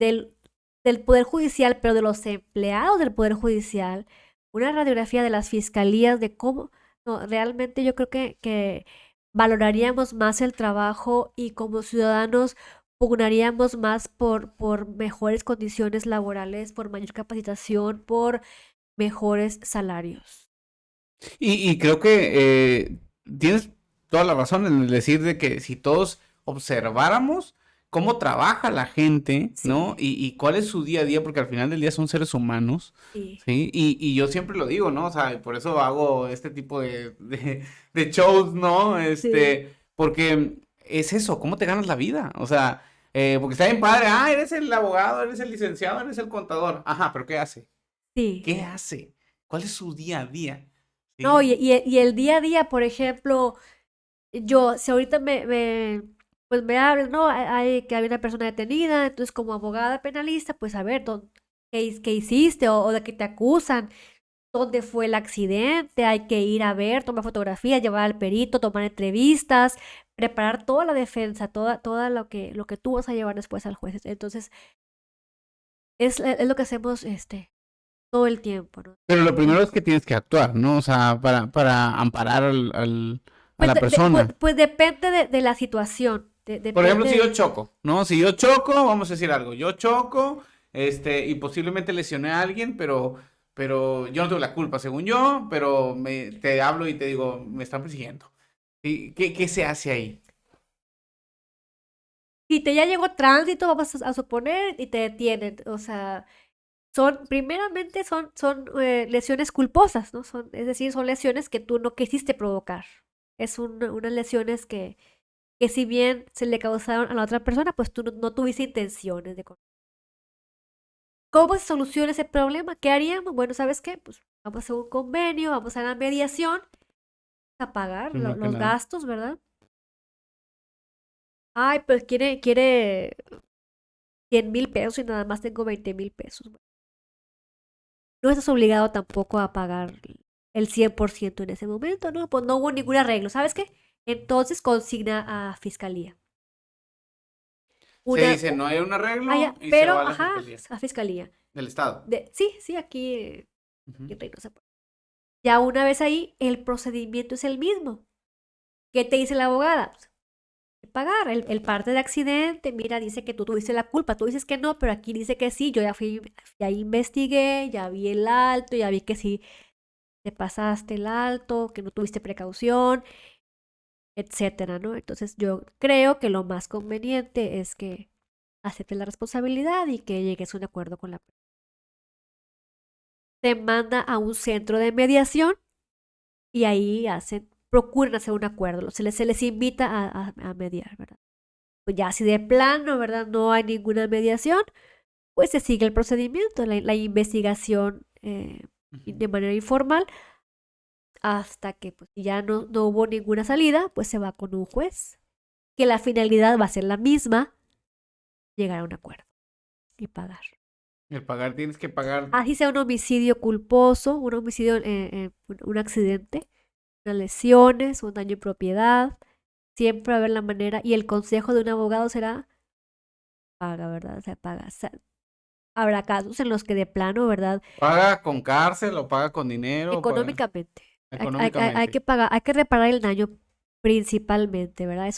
del Poder Judicial, pero de los empleados del Poder Judicial, una radiografía de las fiscalías, de cómo, no, realmente yo creo que valoraríamos más el trabajo y como ciudadanos pugnaríamos más por mejores condiciones laborales, por mayor capacitación, por mejores salarios. Y creo que tienes toda la razón en el decir de que si todos observáramos cómo trabaja la gente, ¿no? Sí, Y cuál es su día a día, porque al final del día son seres humanos, sí, ¿sí? Y yo siempre lo digo, ¿no? O sea, por eso hago este tipo de shows, ¿no? sí, Porque es eso, ¿cómo te ganas la vida? O sea, porque está bien padre, eres el abogado, eres el licenciado, eres el contador. Ajá, pero ¿qué hace? sí. ¿Qué hace? ¿Cuál es su día a día? No, ¿Sí? y el día a día, por ejemplo, yo, si ahorita pues me hablan, ¿no? Que hay una persona detenida, entonces como abogada penalista, pues a ver, ¿qué hiciste? O de qué te acusan, dónde fue el accidente, hay que ir a ver, tomar fotografías, llevar al perito, tomar entrevistas, preparar toda la defensa, toda lo que tú vas a llevar después al juez. Entonces, es lo que hacemos todo el tiempo, ¿no? Pero lo Ah. primero es que tienes que actuar, ¿no? O sea, para amparar a Pues, la persona. pues depende de la situación, Por ejemplo, depende si yo de... choco, ¿no? Si yo choco, vamos a decir algo. Yo choco, y posiblemente lesioné a alguien, pero yo no tuve la culpa, según yo, pero te hablo y te digo, me están persiguiendo. ¿Sí? ¿Qué se hace ahí? Si te ya llegó tránsito, vamos a suponer, y te detienen, o sea, primeramente son lesiones culposas, ¿no? Es decir, son lesiones que tú no quisiste provocar. Unas lesiones que si bien se le causaron a la otra persona, pues tú no tuviste intenciones de... ¿Cómo se soluciona ese problema? ¿Qué haríamos? Bueno, ¿sabes qué? Pues vamos a hacer un convenio, vamos a la mediación, a pagar Primero que los nada. gastos, ¿verdad? Ay, pues quiere 100,000 pesos y nada más tengo 20,000 pesos. No estás obligado tampoco a pagar el 100% en ese momento, ¿no? Pues no hubo ningún arreglo, ¿sabes qué? Entonces consigna a fiscalía. Se Una, dice, no hay un arreglo ya, y se pero, va a la ajá, fiscalía a fiscalía. del estado. Sí, aquí, Ujú. en Reynosa. Ya una vez ahí, el procedimiento es el mismo. ¿Qué te dice la abogada? Pues, hay que pagar el parte de accidente. Mira, dice que tú tuviste la culpa. Tú dices que no, pero aquí dice que sí. Yo ya investigué, ya vi el alto, ya vi que sí te pasaste el alto, que no tuviste precaución, etcétera, ¿no? Entonces yo creo que lo más conveniente es que aceptes la responsabilidad y que llegues a un acuerdo con la persona. Te manda a un centro de mediación y ahí procuran hacer un acuerdo. Se les invita a mediar, ¿verdad? Pues ya si de plano, ¿verdad? No hay ninguna mediación, pues se sigue el procedimiento, la investigación Ujú. de manera informal hasta que pues, ya no hubo ninguna salida, pues se va con un juez, que la finalidad va a ser la misma, llegar a un acuerdo y pagar. El pagar, tienes que pagar. Así sea un homicidio culposo, un homicidio, un accidente, unas lesiones, un daño en propiedad, siempre va a haber la manera y el consejo de un abogado será paga, ¿verdad? O sea, paga. O sea, habrá casos en los que de plano, ¿verdad? ¿Paga con cárcel o paga con dinero? Paga Económicamente. Hay que económicamente. pagar, hay que reparar el daño principalmente, ¿verdad?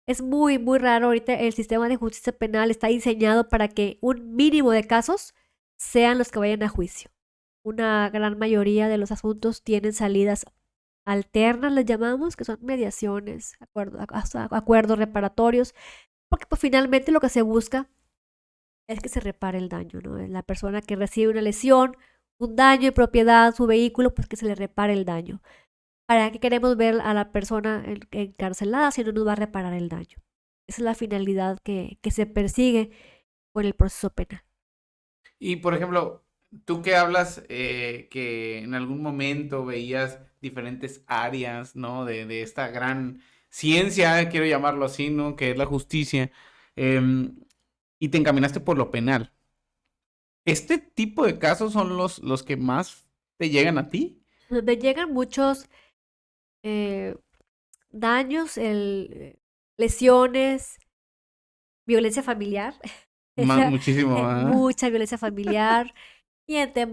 Es muy, muy raro. Ahorita el sistema de justicia penal está diseñado para que un mínimo de casos sean los que vayan a juicio. Una gran mayoría de los asuntos tienen salidas alternas, les llamamos, que son mediaciones, acuerdos reparatorios, porque pues, finalmente lo que se busca es que se repare el daño, ¿no? La persona que recibe una lesión, un daño en propiedad, su vehículo, pues que se le repare el daño. ¿Para qué queremos ver a la persona encarcelada si no nos va a reparar el daño? Esa es la finalidad que se persigue con el proceso penal. Y por ejemplo, tú que hablas que en algún momento veías diferentes áreas, ¿no? De esta gran ciencia, quiero llamarlo así, ¿no? Que es la justicia, y te encaminaste por lo penal. ¿Este tipo de casos son los que más te llegan a ti? Donde llegan muchos daños, lesiones, violencia familiar, Muchísimo, ¿ah? mucha violencia familiar. Y bueno,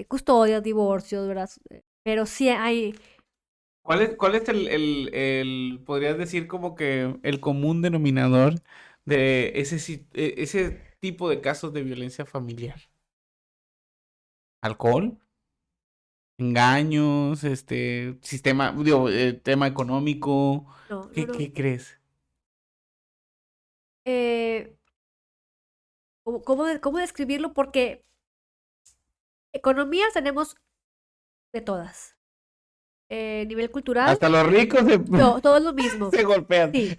custodias, divorcios, ¿verdad? Pero sí hay, ¿Cuál es podrías decir como que el común denominador de ese tipo de casos de violencia familiar? ¿Alcohol? ¿Engaños? Tema económico. no, no, no. ¿Qué crees? Eh, ¿cómo describirlo? Porque economías tenemos de todas. Nivel cultural, Hasta los ricos todo es lo mismo. se golpean. Sí.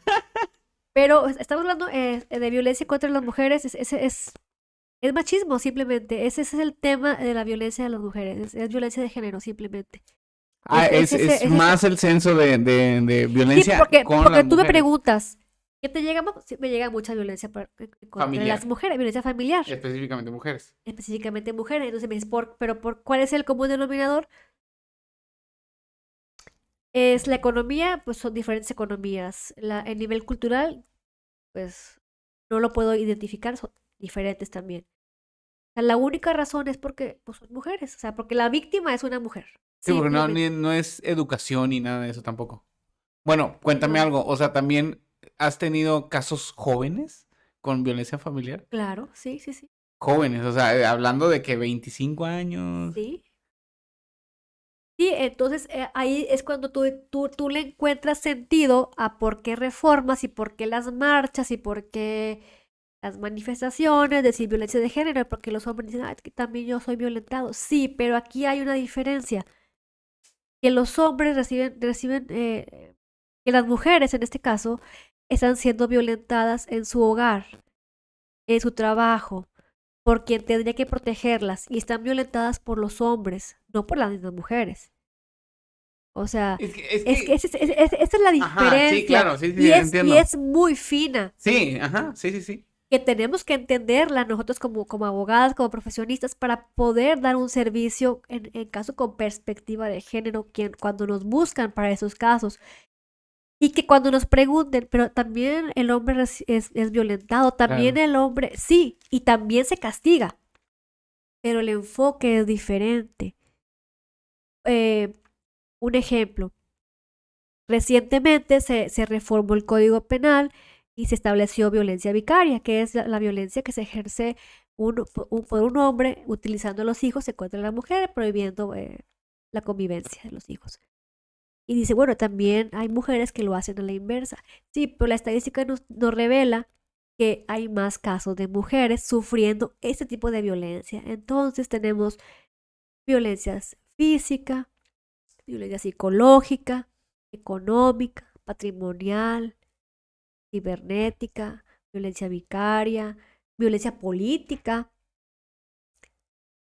Pero estamos hablando de violencia contra las mujeres, es machismo simplemente. Ese es el tema de la violencia de las mujeres, es violencia de género simplemente. Es más el censo de Sí, violencia porque con las tú me mujeres. preguntas, ¿qué te llega? Sí, me llega mucha violencia contra Familiar. las mujeres, violencia familiar, Específicamente mujeres. específicamente mujeres. Entonces me dices, ¿cuál es el común denominador? Es la economía, pues son diferentes economías. El nivel cultural, pues no lo puedo identificar, son diferentes también. O sea, la única razón es porque pues, son mujeres, o sea, porque la víctima es una mujer. Sí, porque Simplemente. no es educación ni nada de eso tampoco. Bueno, cuéntame No, algo. O sea, ¿también has tenido casos jóvenes con violencia familiar? claro, sí, sí, sí. Jóvenes, o sea, hablando de que 25 años. Sí. Sí, entonces ahí es cuando tú le encuentras sentido a por qué reformas y por qué las marchas y por qué las manifestaciones, decir violencia de género, porque los hombres dicen, es que también yo soy violentado. Sí, pero aquí hay una diferencia, que los hombres que las mujeres en este caso están siendo violentadas en su hogar, en su trabajo, por quien tendría que protegerlas y están violentadas por los hombres, no por las mismas mujeres. O sea, esa es la Ajá, sí, diferencia claro, sí, y entiendo. es muy fina, Sí, ajá, sí. que tenemos que entenderla nosotros como abogadas, como profesionistas, para poder dar un servicio en caso con perspectiva de género, cuando nos buscan para esos casos. Y que cuando nos pregunten, pero también el hombre es violentado, también Claro. el hombre, sí, y también se castiga, pero el enfoque es diferente. Eh, un ejemplo, recientemente se reformó el Código Penal y se estableció violencia vicaria, que es la violencia que se ejerce por un hombre utilizando a los hijos en contra de la mujer, prohibiendo la convivencia de los hijos. Y dice, bueno, también hay mujeres que lo hacen a la inversa. Sí, pero la estadística nos revela que hay más casos de mujeres sufriendo este tipo de violencia. Entonces tenemos violencia física, violencia psicológica, económica, patrimonial, cibernética, violencia vicaria, violencia política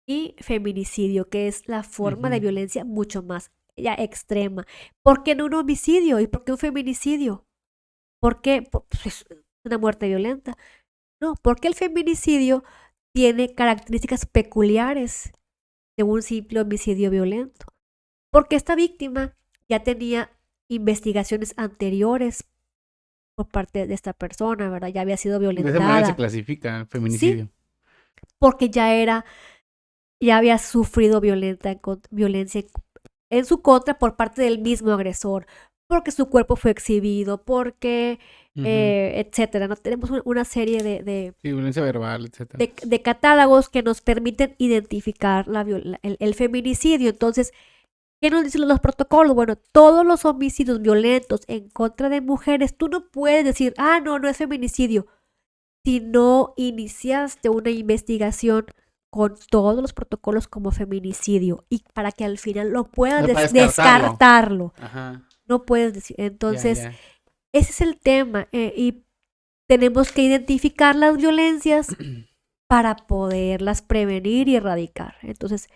y feminicidio, que es la forma de Ujú. violencia mucho más ya extrema. ¿Por qué no un homicidio? ¿Y por qué un feminicidio? ¿Por qué? Pues, una muerte violenta. No, porque el feminicidio tiene características peculiares de un simple homicidio violento. Porque esta víctima ya tenía investigaciones anteriores por parte de esta persona, ¿verdad? Ya había sido De esa manera se violentada. clasifica el feminicidio. Sí, porque ya había sufrido violencia en su contra por parte del mismo agresor, porque su cuerpo fue exhibido, porque etcétera, ¿no? Tenemos una serie Sí, violencia verbal, etcétera. de catálogos que nos permiten identificar el feminicidio. Entonces, ¿qué nos dicen los protocolos? Bueno, todos los homicidios violentos en contra de mujeres, tú no puedes decir, no, no es feminicidio, si no iniciaste una investigación con todos los protocolos como feminicidio y para que al final lo puedas Para descartarlo. Ajá. No puedes decir. Ya, Entonces, ya. ese es el tema. Y tenemos que identificar las violencias para poderlas prevenir y erradicar. Entonces,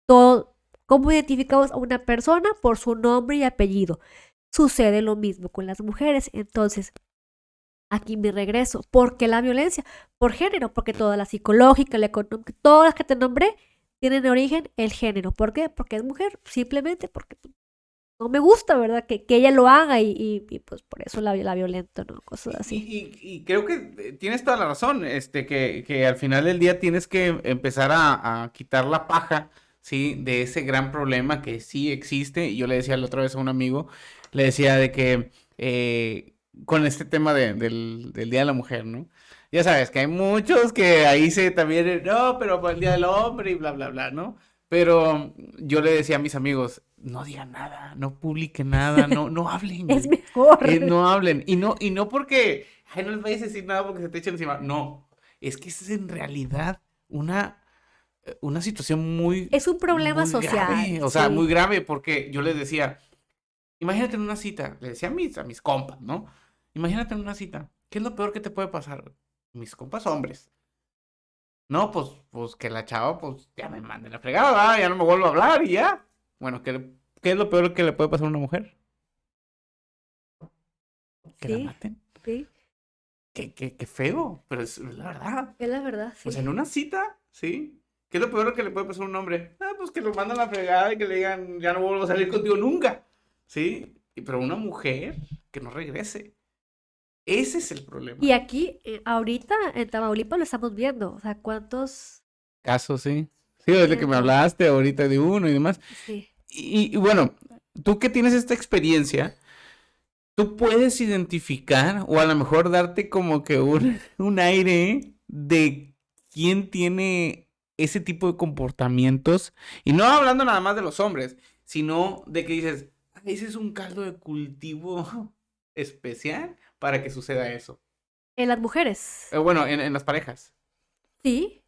¿cómo identificamos a una persona? Por su nombre y apellido. Sucede lo mismo con las mujeres. Entonces, aquí me regreso. ¿Por qué la violencia? Por género, porque toda la psicológica, la económica, todas las que te nombré tienen de origen el género. ¿Por qué? Porque es mujer, simplemente porque no me gusta, ¿verdad? Que ella lo haga y pues por eso la violento, ¿no? Cosas así. Y creo que tienes toda la razón, que al final del día tienes que empezar a quitar la paja, ¿sí? De ese gran problema que sí existe. Y yo le decía la otra vez a un amigo, le decía de que con este tema del Día de la Mujer, ¿no? Ya sabes que hay muchos que ahí se también, no, pero por el Día del Hombre y bla, bla, bla, ¿no? Pero yo le decía a mis amigos, no digan nada, no publiquen nada, no hablen, Es güey. mejor. No hablen. Y no porque, no les vayas a decir nada porque se te echen encima. No, es que es en realidad una situación muy, Es un problema muy social. grave. O sea, Sí. muy grave porque yo les decía, imagínate en una cita, le decía a mis compas, ¿no? Imagínate en una cita, ¿qué es lo peor que te puede pasar? Mis compas hombres. No, pues que la chava, pues ya me mande la fregada, ¿verdad? Ya no me vuelvo a hablar y ya. Bueno, ¿qué es lo peor que le puede pasar a una mujer? Que la Sí, maten. sí. Qué feo, pero es la verdad. Es la verdad, sí. Pues en una cita, ¿sí? ¿Qué es lo peor que le puede pasar a un hombre? Pues que lo mandan a la fregada y que le digan, ya no vuelvo a salir contigo nunca, ¿sí? Pero una mujer que no regrese. Ese es el problema. Y aquí, ahorita, en Tamaulipas lo estamos viendo. O sea, ¿cuántos? Caso, sí. Sí, desde que me Viendo. hablaste ahorita de uno y demás. Sí. Y bueno, tú que tienes esta experiencia, tú puedes identificar o a lo mejor darte como que un aire de quién tiene ese tipo de comportamientos. Y no hablando nada más de los hombres, sino de que dices, ese es un caldo de cultivo especial para que suceda eso. En las mujeres. Bueno, en las parejas. Sí.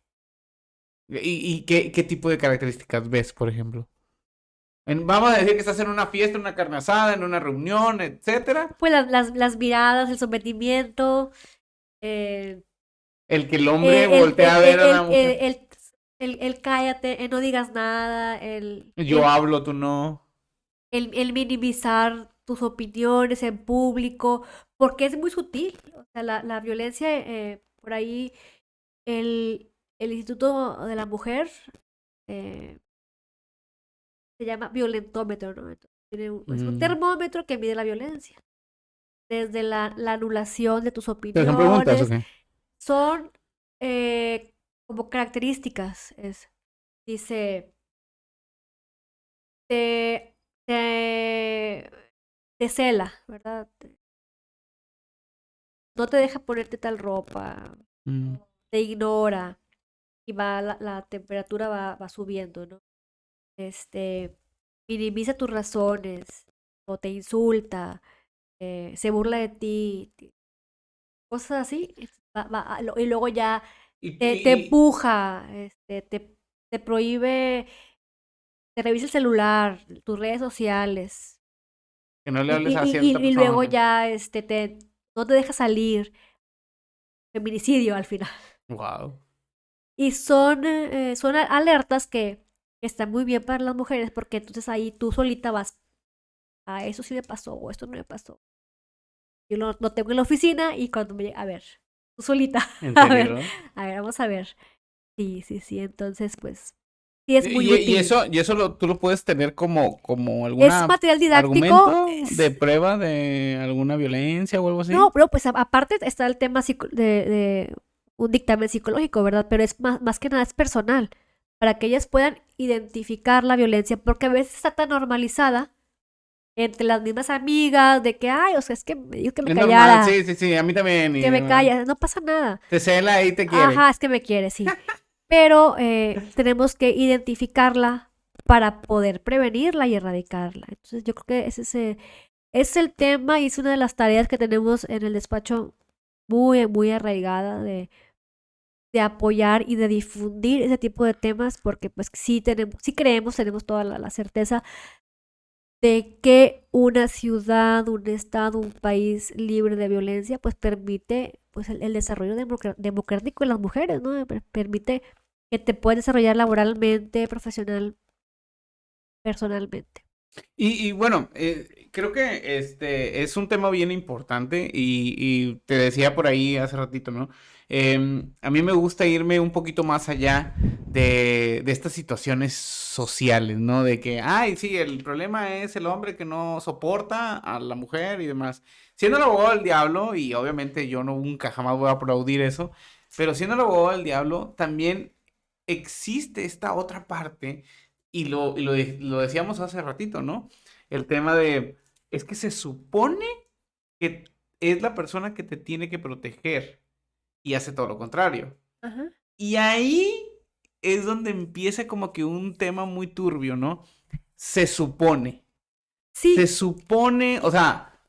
¿Y qué tipo de características ves, por ejemplo? Vamos a decir que estás en una fiesta, en una carne asada, en una reunión, etcétera. Pues las miradas, el sometimiento, El que el hombre voltea a ver a la mujer. el cállate, no digas nada, Yo hablo, tú no. el minimizar tus opiniones en público, porque es muy sutil. O sea, la violencia, por ahí, el Instituto de la Mujer se llama violentómetro, ¿no? Entonces, es un termómetro que mide la violencia. Desde la anulación de tus ¿Pero son preguntas o opiniones, qué? son como características. Dice, te, te, te cela, ¿verdad? No te deja ponerte tal ropa, Mm. te ignora y la temperatura va subiendo, ¿no? Minimiza tus razones o te insulta, se burla de ti, cosas así. Y luego ya Y, te y- y- empuja, te prohíbe, te revisa el celular, tus redes sociales. que no le Y, hables y, a y, cierta y- y luego persona. ya no te deja salir. Feminicidio al final. Wow. Y son alertas que están muy bien para las mujeres porque entonces ahí tú solita vas, eso sí me pasó o esto no me pasó. Yo lo tengo en la oficina y cuando me llega, a ver, tú solita, ¿En a ver, serio? vamos a ver. Sí, entonces pues sí es muy Y útil. eso tú lo puedes tener como algún Es material didáctico. argumento de prueba de alguna violencia o algo No, así. pero pues aparte está el tema de un dictamen psicológico, ¿verdad? Pero es más que nada es personal, para que ellas puedan identificar la violencia, porque a veces está tan normalizada entre las mismas amigas, de que, ay, o sea, es que me dijo que me Es normal, callara, sí, a mí también. que me callas, no pasa nada. Te cela y te quiere. Ajá, es que me quiere, sí. Pero tenemos que identificarla para poder prevenirla y erradicarla. Entonces yo creo que ese es el tema y es una de las tareas que tenemos en el despacho muy, muy arraigada de apoyar y de difundir ese tipo de temas porque pues sí creemos, tenemos toda la certeza de que una ciudad, un estado, un país libre de violencia pues permite pues el desarrollo democrático de las mujeres, ¿no? Permite que te puedas desarrollar laboralmente, profesional, personalmente. Y bueno, creo que es un tema bien importante y te decía por ahí hace ratito, ¿no? A mí me gusta irme un poquito más allá de estas situaciones sociales, ¿no? De que, ay, sí, el problema es el hombre que no soporta a la mujer y demás. Siendo el abogado del diablo, y obviamente yo no nunca jamás voy a aplaudir eso, pero siendo el abogado del diablo, también existe esta otra parte lo decíamos hace ratito, ¿no? El tema de, es que se supone que es la persona que te tiene que proteger y hace todo lo contrario. Ajá. Y ahí es donde empieza como que un tema muy turbio, ¿no? Se supone. Se Sí, supone, o sea,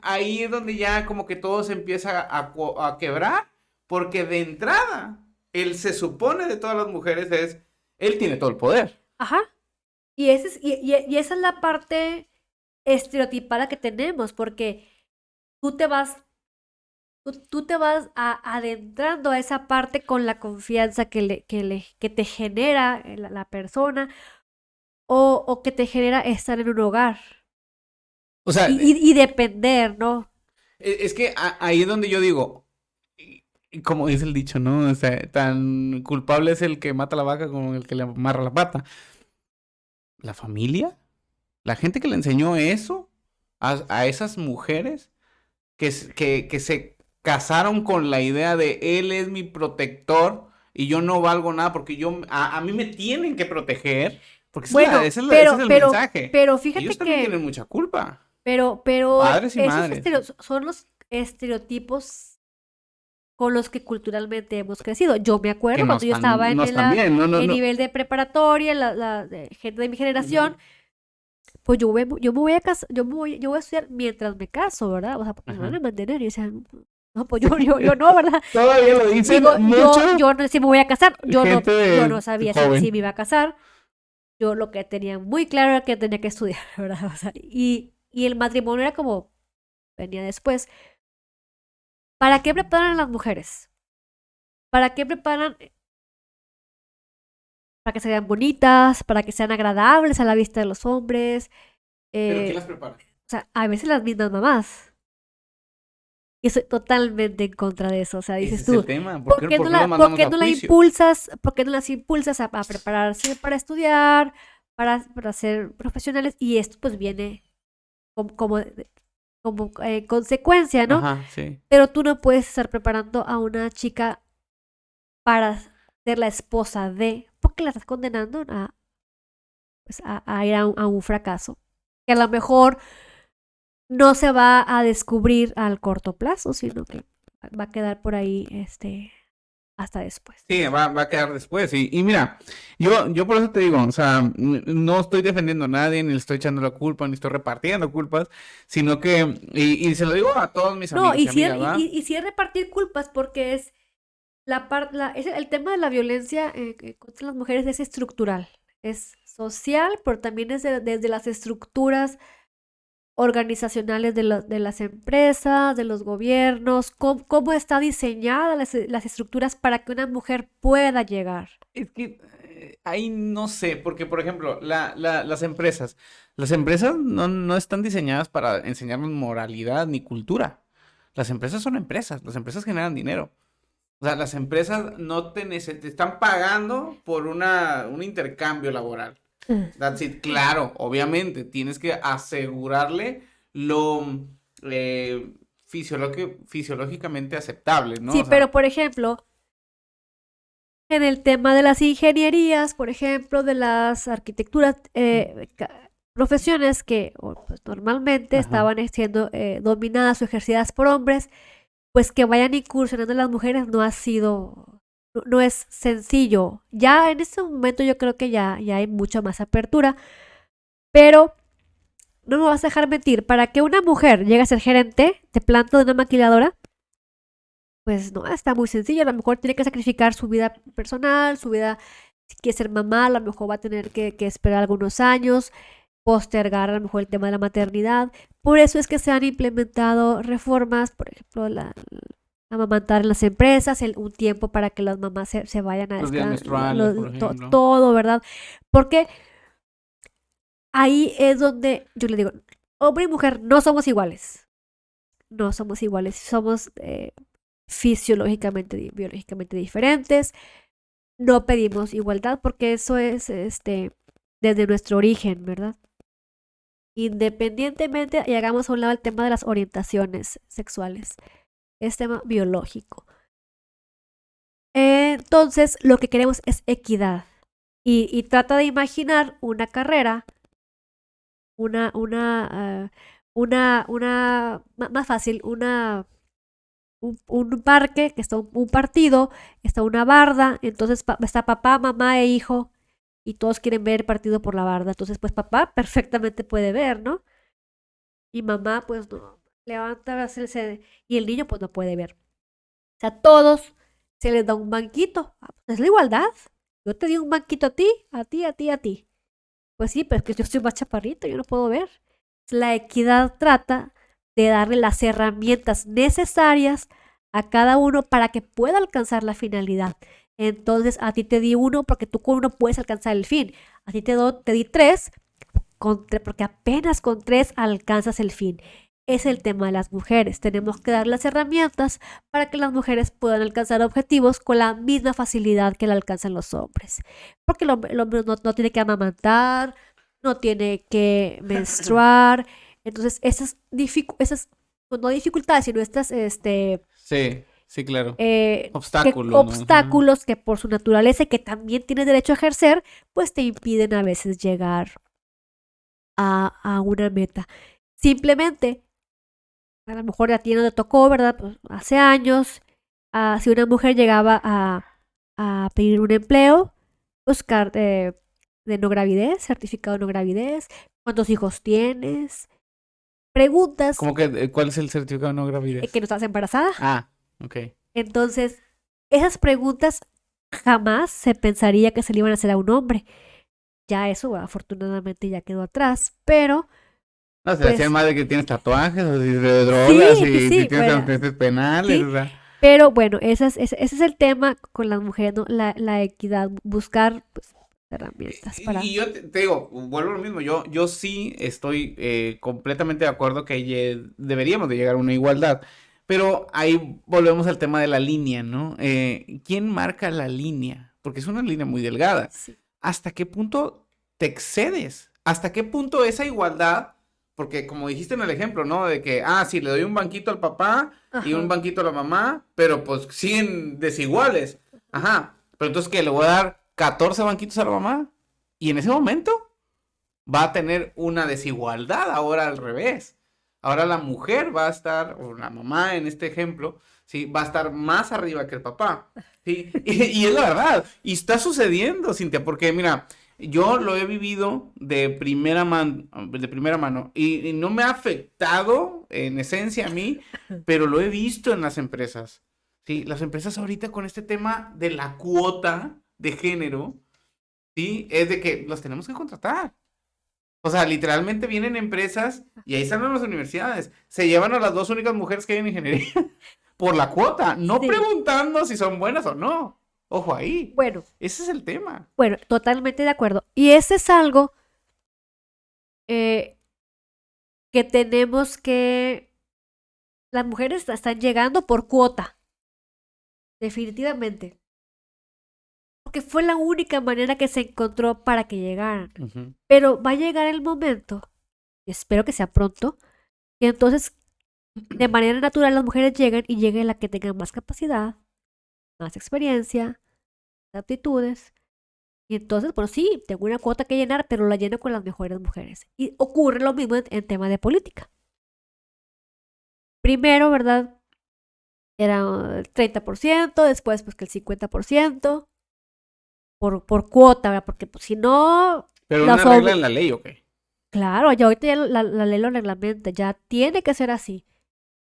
ahí es donde ya como que todo se empieza a quebrar, porque de entrada, él se supone de todas las mujeres es, él tiene todo el poder. ajá. Y esa es la parte estereotipada que tenemos, porque tú te vas, tú te vas adentrando a esa parte con la confianza que te genera la persona o que te genera estar en un hogar O sea, y depender, ¿no? es que ahí es donde yo digo, y como dice el dicho, ¿no? O sea, tan culpable es el que mata la vaca como el que le amarra la pata. ¿La familia? ¿La gente que le enseñó eso a esas mujeres que se casaron con la idea de él es mi protector y yo no valgo nada porque a mí me tienen que proteger? Porque Bueno, ese es el mensaje. pero fíjate Ellos también que, tienen mucha culpa. pero Padres y esos madres. son los estereotipos con los que culturalmente hemos crecido. Yo me Que acuerdo cuando yo estaba no están bien, no, no, en no. nivel de preparatoria, gente de mi generación, pues yo me voy a casar, yo voy a estudiar mientras me caso, ¿verdad? O sea, porque me van Ajá. a mantener. Y yo decía, no, pues yo no, ¿verdad? Todavía lo dicen Digo, mucho yo no sé si me voy a casar, yo no gente sabía si me joven. iba a casar. Yo lo que tenía muy claro era que tenía que estudiar, ¿verdad? O sea, y el matrimonio era como, venía después. ¿Para qué preparan a las mujeres? ¿Para qué preparan? Para que se vean bonitas, para que sean agradables a la vista de los hombres. ¿Pero quién O las prepara? sea, a veces las mismas mamás. Y estoy totalmente en contra de eso. O sea, Ese dices es el tú, tema. por ¿Por qué los por mandamos qué a no la juicio? impulsas, por qué no las impulsas a prepararse para estudiar, para ser profesionales? Y esto pues viene como consecuencia, ¿no? Ajá, sí. Pero tú no puedes estar preparando a una chica para ser la esposa de, porque la estás condenando pues, a ir a un fracaso. Que a lo mejor no se va a descubrir al corto plazo, sino que va a quedar por ahí hasta después. Sí, va a quedar después. Y mira, yo por eso te digo, o sea, no estoy defendiendo a nadie, ni le estoy echando la culpa, ni estoy repartiendo culpas, sino que, y se lo digo a todos mis No, amigos y amigas, ¿va? y sí es repartir culpas porque es el tema de la violencia contra las mujeres es estructural, es social, pero también es desde las estructuras organizacionales de las empresas, de los gobiernos, cómo está diseñada las estructuras para que una mujer pueda llegar. Es que ahí no sé, porque por ejemplo, las empresas no están diseñadas para enseñarnos moralidad ni cultura. Las empresas son empresas, las empresas generan dinero. O sea, las empresas no te están pagando por un intercambio laboral. That's it. Claro, obviamente, tienes que asegurarle lo fisiológicamente aceptable, ¿no? Sí, O sea, pero por ejemplo, en el tema de las ingenierías, por ejemplo, de las arquitecturas, profesiones que pues, normalmente Ajá. estaban siendo dominadas o ejercidas por hombres, pues que vayan incursionando las mujeres no ha sido, no es sencillo. Ya en este momento yo creo que ya hay mucha más apertura, pero no me vas a dejar mentir, para que una mujer llegue a ser gerente de planta de una maquiladora, pues no está muy sencillo. A lo mejor tiene que sacrificar su vida personal, su vida, si quiere ser mamá, a lo mejor va a tener que esperar algunos años, postergar a lo mejor el tema de la maternidad. Por eso es que se han implementado reformas, por ejemplo, amamantar en las empresas, un tiempo para que las mamás se vayan a Los días menstruales, por ejemplo. todo, ¿verdad? Porque ahí es donde yo le digo, hombre y mujer no somos iguales. No somos iguales, somos fisiológicamente, biológicamente diferentes. No pedimos igualdad porque eso es desde nuestro origen, ¿verdad? Independientemente, y hagamos a un lado el tema de las orientaciones sexuales, es tema biológico. Entonces, lo que queremos es equidad. Y trata de imaginar una carrera, más fácil, un parque, que está un partido, está una barda, entonces está papá, mamá e hijo, y todos quieren ver el partido por la barda. Entonces, pues papá perfectamente puede ver, ¿no? Y mamá, pues no, levanta, y el niño, pues no puede ver. O sea, todos se les da un banquito. Es la igualdad. Yo te di un banquito a ti, a ti, a ti, a ti. Pues sí, pero es que yo soy más chaparrito, yo no puedo ver. La equidad trata de darle las herramientas necesarias a cada uno para que pueda alcanzar la finalidad. Entonces, a ti te di uno porque tú con uno puedes alcanzar el fin. A ti te di tres porque apenas con tres alcanzas el fin. Es el tema de las mujeres. Tenemos que dar las herramientas para que las mujeres puedan alcanzar objetivos con la misma facilidad que la alcanzan los hombres. Porque el hombre no tiene que amamantar, no tiene que menstruar. Entonces, esas pues, no dificultades, sino estas Sí, sí, claro. eh, Obstáculos, ¿no? Ajá. obstáculos que por su naturaleza y que también tiene derecho a ejercer, pues te impiden a veces llegar a una meta. Simplemente, a lo mejor a ti no te tocó, ¿verdad? Pues hace años, si una mujer llegaba a pedir un empleo, buscar de no gravidez, certificado de no gravidez, cuántos hijos tienes, preguntas ¿Cómo que cuál es el certificado de no que gravidez? no estás embarazada. Ah, ok. Entonces, esas preguntas jamás se pensaría que se le iban a hacer a un hombre. Ya eso, afortunadamente, ya quedó atrás, pero No, se le hacían pues más de que tienes tatuajes, o de drogas, sí, y si sí, tienes bueno, antecedentes penales, sí, o sea. pero bueno, ese es el tema con las mujeres, ¿no? La equidad, buscar pues, herramientas Y para... yo te digo, vuelvo a lo mismo, yo sí estoy completamente de acuerdo que deberíamos de llegar a una igualdad, pero ahí volvemos al tema de la línea, ¿no? ¿Quién marca la línea? Porque es una línea muy delgada. Sí. ¿Hasta qué punto te excedes? ¿Hasta qué punto esa igualdad? Porque como dijiste en el ejemplo, ¿no? De que, sí, le doy un banquito al papá y un Ajá. banquito a la mamá, pero pues siguen desiguales. Ajá, pero entonces, ¿qué? ¿Le voy a dar 14 banquitos a la mamá? Y en ese momento va a tener una desigualdad ahora al revés. Ahora la mujer va a estar, o la mamá en este ejemplo, ¿sí? Va a estar más arriba que el papá. ¿Sí? Y es la verdad. Y está sucediendo, Cintia, porque mira, yo lo he vivido de primera mano y no me ha afectado en esencia a mí, pero lo he visto en las empresas. Sí, las empresas ahorita con este tema de la cuota de género, sí, es de que los tenemos que contratar. O sea, literalmente vienen empresas y ahí están en las universidades. Se llevan a las dos únicas mujeres que hay en ingeniería por la cuota, no Sí, preguntando si son buenas o no. Ojo ahí. bueno, Ese es el tema. bueno, totalmente de acuerdo. Y ese es algo eh, que tenemos que... Las mujeres están llegando por cuota, definitivamente. Porque fue la única manera que se encontró para que llegaran. Ujú. Pero va a llegar el momento, y espero que sea pronto, que entonces de manera natural las mujeres lleguen y llegue la que tenga más capacidad, más experiencia, aptitudes, Y entonces, pues sí, tengo una cuota que llenar, pero la lleno con las mejores mujeres. Y ocurre lo mismo en tema de política. Primero, ¿verdad? Era el 30%, después pues que el 50% por cuota, ¿verdad? Porque pues si no, Pero las una regla en la ley, ¿o qué? claro, ya ahorita ya la ley lo reglamenta, ya tiene que ser así.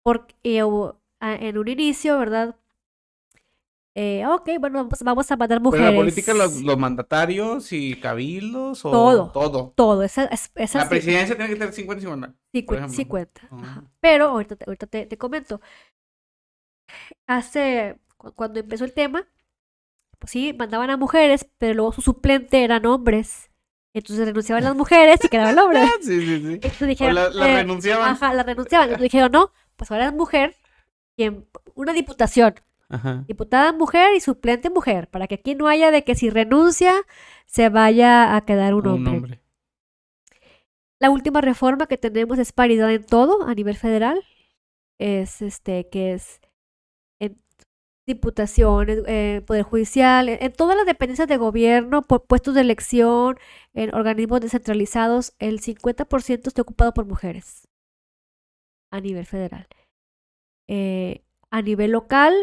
Porque en un inicio, ¿verdad? Ok, bueno, pues vamos a mandar Pero en la política mujeres. los mandatarios y cabildos o Todo, todo. todo, es La así, presidencia tiene que tener 50-50, por 50, ejemplo. 50. Ah. Ajá. Pero ahorita te comento, cuando empezó el tema, pues sí, mandaban a mujeres, pero luego su suplente eran hombres. Entonces renunciaban las mujeres y quedaba el hombre. Sí, sí, sí. Entonces O dijeron, la renunciaban. ajá, la renunciaban. Entonces dijeron, no, pues ahora es mujer, una diputación. Ajá. Diputada mujer y suplente mujer, para que aquí no haya de que si renuncia se vaya a quedar un Un hombre. hombre. La última reforma que tenemos es paridad en todo a nivel federal. Que es en diputaciones, poder judicial, en todas las dependencias de gobierno, por puestos de elección, en organismos descentralizados, el 50% está ocupado por mujeres a nivel federal. A nivel local,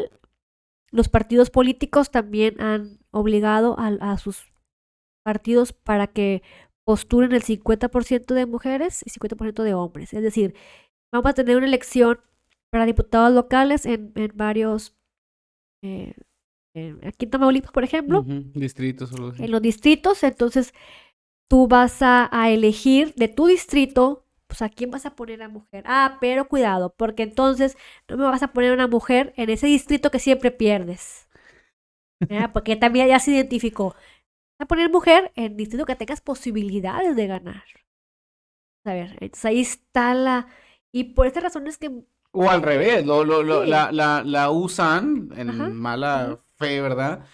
los partidos políticos también han obligado a sus partidos para que postulen el 50% de mujeres y 50% de hombres. Es decir, vamos a tener una elección para diputados locales en varios, eh, aquí en Tamaulipas, por ejemplo, Distritos o algo así. en los distritos. Entonces, tú vas a elegir de tu distrito, pues a quién vas a poner a mujer. Ah, pero cuidado, porque entonces no me vas a poner una mujer en ese distrito que siempre pierdes. Porque también ya se identificó. A poner mujer en distrito que tengas posibilidades de ganar. A ver, entonces ahí está la... Y por estas razones que... O al revés, Sí, la usan ajá, en mala ujú, fe, ¿verdad?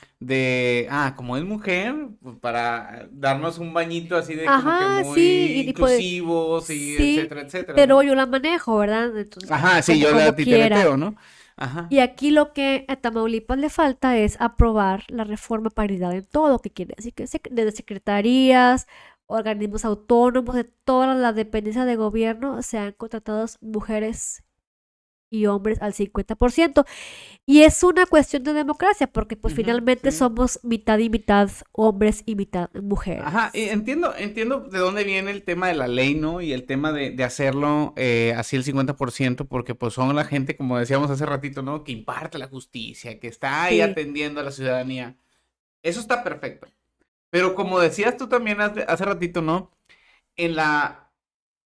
Como es mujer, pues, para darnos un bañito así de como que ajá, sí, muy y pues, inclusivos y sí, etcétera, etcétera, pero ¿no? yo la manejo, ¿verdad? Entonces, Ajá, sí, como, yo la como quiera. titereteo, ¿no? Ajá. Y aquí lo que a Tamaulipas le falta es aprobar la reforma paridad en todo, que quiere decir que desde secretarías, organismos autónomos, de todas las dependencias de gobierno, sean contratadas mujeres y hombres al 50%. Y es una cuestión de democracia, porque pues Ujú, finalmente sí. somos mitad y mitad hombres y mitad Ajá, y mujeres. entiendo de dónde viene el tema de la ley, ¿no? Y el tema de hacerlo así el 50%, porque pues son la gente, como decíamos hace ratito, ¿no? Que imparte la justicia, que está ahí Sí, atendiendo a la ciudadanía. Eso está perfecto. Pero como decías tú también hace ratito, ¿no? En la,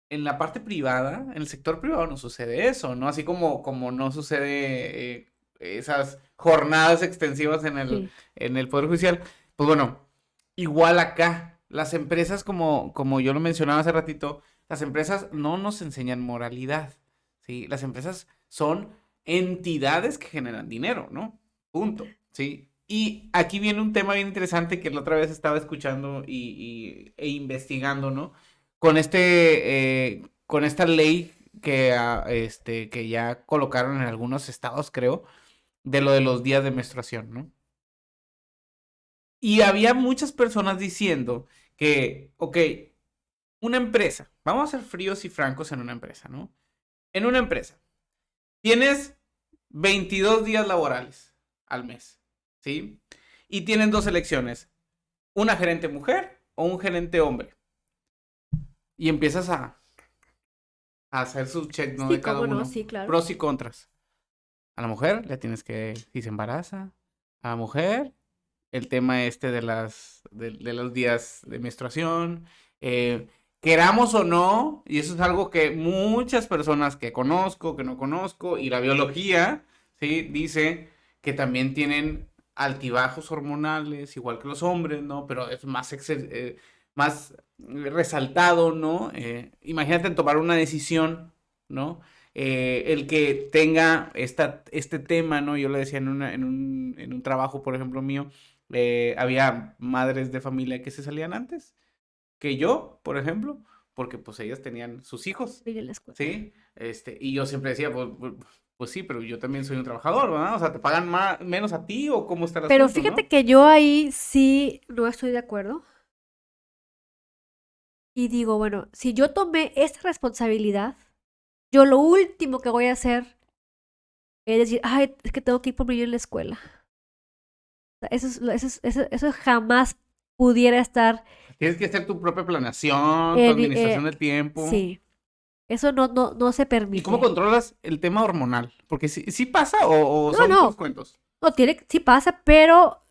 en la parte privada, en el sector privado no sucede eso, ¿no? Así como no sucede esas jornadas extensivas sí. en el Poder Judicial. Pues bueno, igual acá, las empresas, como yo lo mencionaba hace ratito, las empresas no nos enseñan moralidad, ¿sí? Las empresas son entidades que generan dinero, ¿no? Punto, ¿sí? Y aquí viene un tema bien interesante que la otra vez estaba escuchando e investigando, ¿no? Con esta ley que ya colocaron en algunos estados, creo, de lo de los días de menstruación, ¿no? Y había muchas personas diciendo que, ok, una empresa, vamos a ser fríos y francos en una empresa, ¿no? En una empresa, tienes 22 días laborales al mes, ¿sí? Y tienes dos elecciones, una gerente mujer o un gerente hombre. Y empiezas a hacer su check, ¿no? Sí, De cada cómo no, uno, sí, claro. pros y contras. A la mujer le tienes que, si se embaraza, a la mujer el tema este de los días de menstruación, queramos o no, y eso es algo que muchas personas que conozco, que no conozco, y la biología, ¿sí? Dice que también tienen altibajos hormonales, igual que los hombres, ¿no? Pero es más resaltado, ¿no? Imagínate tomar una decisión, ¿no? El que tenga este tema, ¿no? Yo le decía en un trabajo, por ejemplo, mío, había madres de familia que se salían antes que yo, por ejemplo, porque pues ellas tenían sus hijos, Ir a la escuela. ¿sí? Y yo siempre decía, pues sí, pero yo también soy un trabajador, ¿verdad? O sea, ¿te pagan menos a ti o cómo está el Pero asunto, fíjate no? que yo ahí sí no estoy de acuerdo. Y digo, bueno, si yo tomé esta responsabilidad, yo lo último que voy a hacer es decir, ay, es que tengo que ir por mi niño en la escuela. O sea, eso jamás pudiera estar Tienes que hacer tu propia planeación, tu en, administración del tiempo. sí, eso no se ¿Y cómo permite. controlas el tema hormonal? Porque sí pasa o No, son puros no, cuentos. no tiene, sí pasa, pero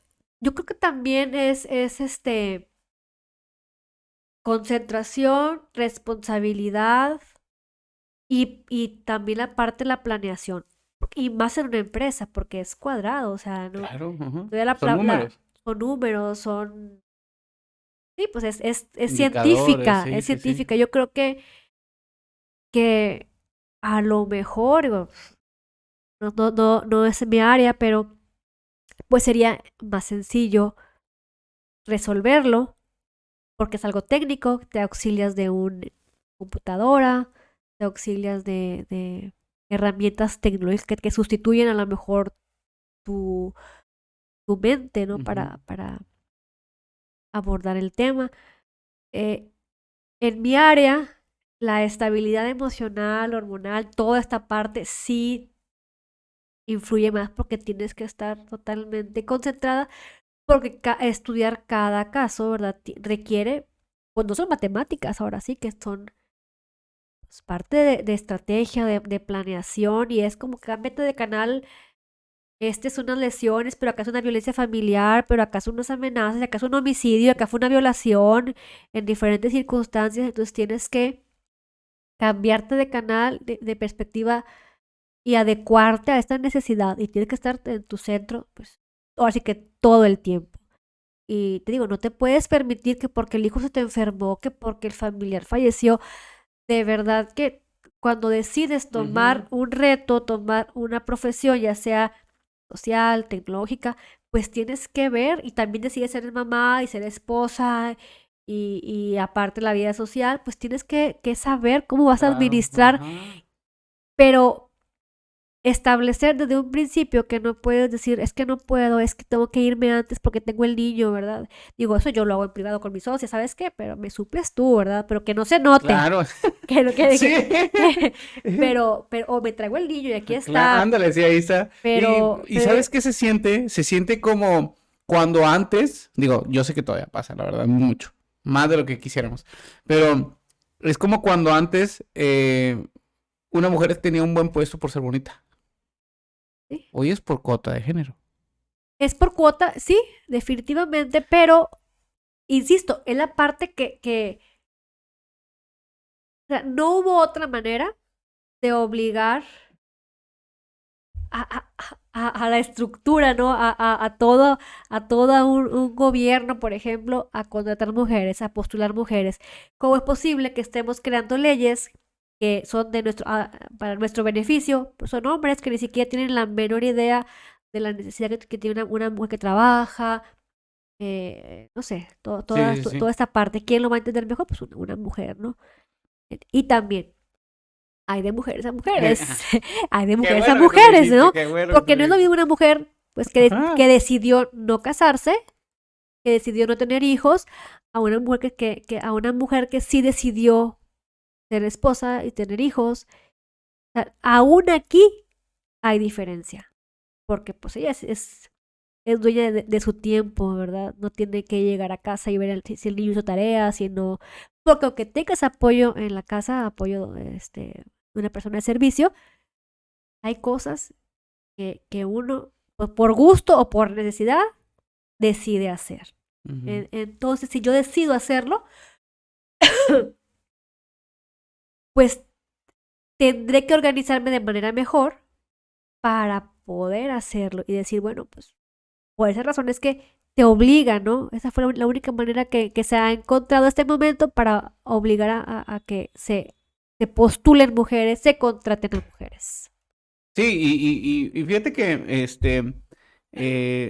yo creo que también es concentración, responsabilidad y también la parte de la planeación. Y más en una empresa, porque es cuadrado, o sea, no, Claro, ujú. todavía Son números, son números, son, sí, pues indicadores, sí, es sí, sí. científica. Yo creo que a lo mejor, digo, no es mi área, pero pues sería más sencillo resolverlo porque es algo técnico, te auxilias de una computadora, te auxilias de herramientas tecnológicas que sustituyen a lo mejor tu, tu mente, ¿no? Ujú. Para abordar el tema. Eh, en mi área, la estabilidad emocional, hormonal, toda esta parte sí influye más porque tienes que estar totalmente concentrada porque estudiar cada caso, ¿verdad? Requiere, pues no son matemáticas, ahora sí que son pues, parte de estrategia, de planeación y es como que cámbiate de canal, este son unas lesiones, pero acá es una violencia familiar, pero acá son unas amenazas, acá es un homicidio, acá fue una violación en diferentes circunstancias, entonces tienes que cambiarte de canal, de perspectiva y adecuarte a esta necesidad y tienes que estar en tu centro, pues ahora sí que todo el tiempo. Y te digo, no te puedes permitir que porque el hijo se te enfermó, que porque el familiar falleció, de verdad que cuando decides Ujú. tomar un reto, tomar una profesión, ya sea social, tecnológica, pues tienes que ver y también decides ser mamá y ser esposa y aparte la vida social, pues tienes que saber cómo vas a Claro, administrar, ajá. pero establecer desde un principio que no puedes decir, es que no puedo, es que tengo que irme antes porque tengo el niño, ¿verdad? Digo, eso yo lo hago en privado con mi socia, ¿sabes qué? Pero me suples tú, ¿verdad? Pero que no se note, Claro, que, no- sí. o me traigo el niño y aquí Claro, está, ándale, sí, ahí está. Y pero, ¿sabes qué se siente? Se siente como cuando antes, digo, yo sé que todavía pasa, la verdad, mucho, más de lo que quisiéramos, pero es como cuando antes una mujer tenía un buen puesto por ser bonita. sí, Hoy es por cuota de género. es por cuota, sí, definitivamente, pero, insisto, es la parte o sea, no hubo otra manera de obligar a la estructura, ¿no? A todo un gobierno, por ejemplo, a contratar mujeres, a postular mujeres. ¿Cómo es posible que estemos creando leyes que son para nuestro beneficio? Pues son hombres que ni siquiera tienen la menor idea de la necesidad que tiene una mujer que trabaja, no sé, Sí, sí, toda sí. esta parte. ¿Quién lo va a entender mejor? Pues una mujer, ¿no? Y también hay de mujeres a mujeres, hay de Qué mujeres a bueno que tú lo mujeres, dijiste, ¿no? qué bueno que tú Porque lo no es lo dijiste. mismo una mujer, pues, Ajá, que decidió no casarse, que decidió no tener hijos, a una mujer a una mujer que sí decidió ser esposa y tener hijos. O sea, aún aquí hay diferencia, porque pues ella es dueña de su tiempo, ¿verdad? No tiene que llegar a casa y ver si el niño hizo tareas, si no. Porque aunque tengas apoyo en la casa, apoyo de una persona de servicio, hay cosas que uno, por gusto o por necesidad, decide hacer. ujú. Entonces, si yo decido hacerlo, pues tendré que organizarme de manera mejor para poder hacerlo y decir, bueno, pues por esa razón es que te obliga, ¿no? Esa fue la única manera que se ha encontrado hasta el momento para obligar a que se postulen mujeres, se contraten a mujeres. Sí, y fíjate que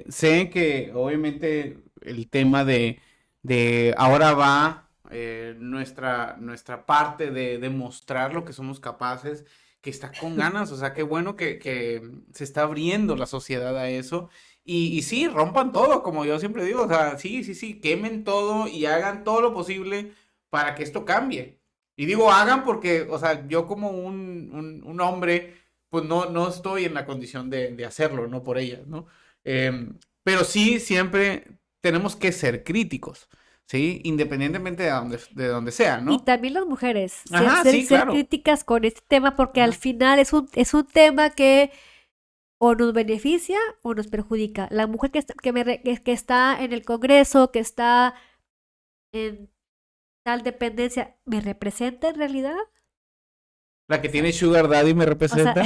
sé que obviamente el tema de ahora va nuestra parte de demostrar lo que somos capaces, que está con ganas, o sea, qué bueno que se está abriendo la sociedad a eso. Y sí, rompan todo, como yo siempre digo, o sea, sí, sí, sí, quemen todo y hagan todo lo posible para que esto cambie. Y digo hagan porque, o sea, yo como un hombre, pues no estoy en la condición de hacerlo, no por ellas, ¿no? Pero sí, siempre tenemos que ser críticos, ¿sí? Independientemente de donde sea, Y ¿no? también las mujeres, Ajá, sí, ser claro. críticas con este tema porque al Ajá. final es un tema que o nos beneficia o nos perjudica. La mujer que está en el Congreso, que está en tal dependencia, ¿me representa en realidad? La que O sea, tiene Sugar Daddy me o sea, representa.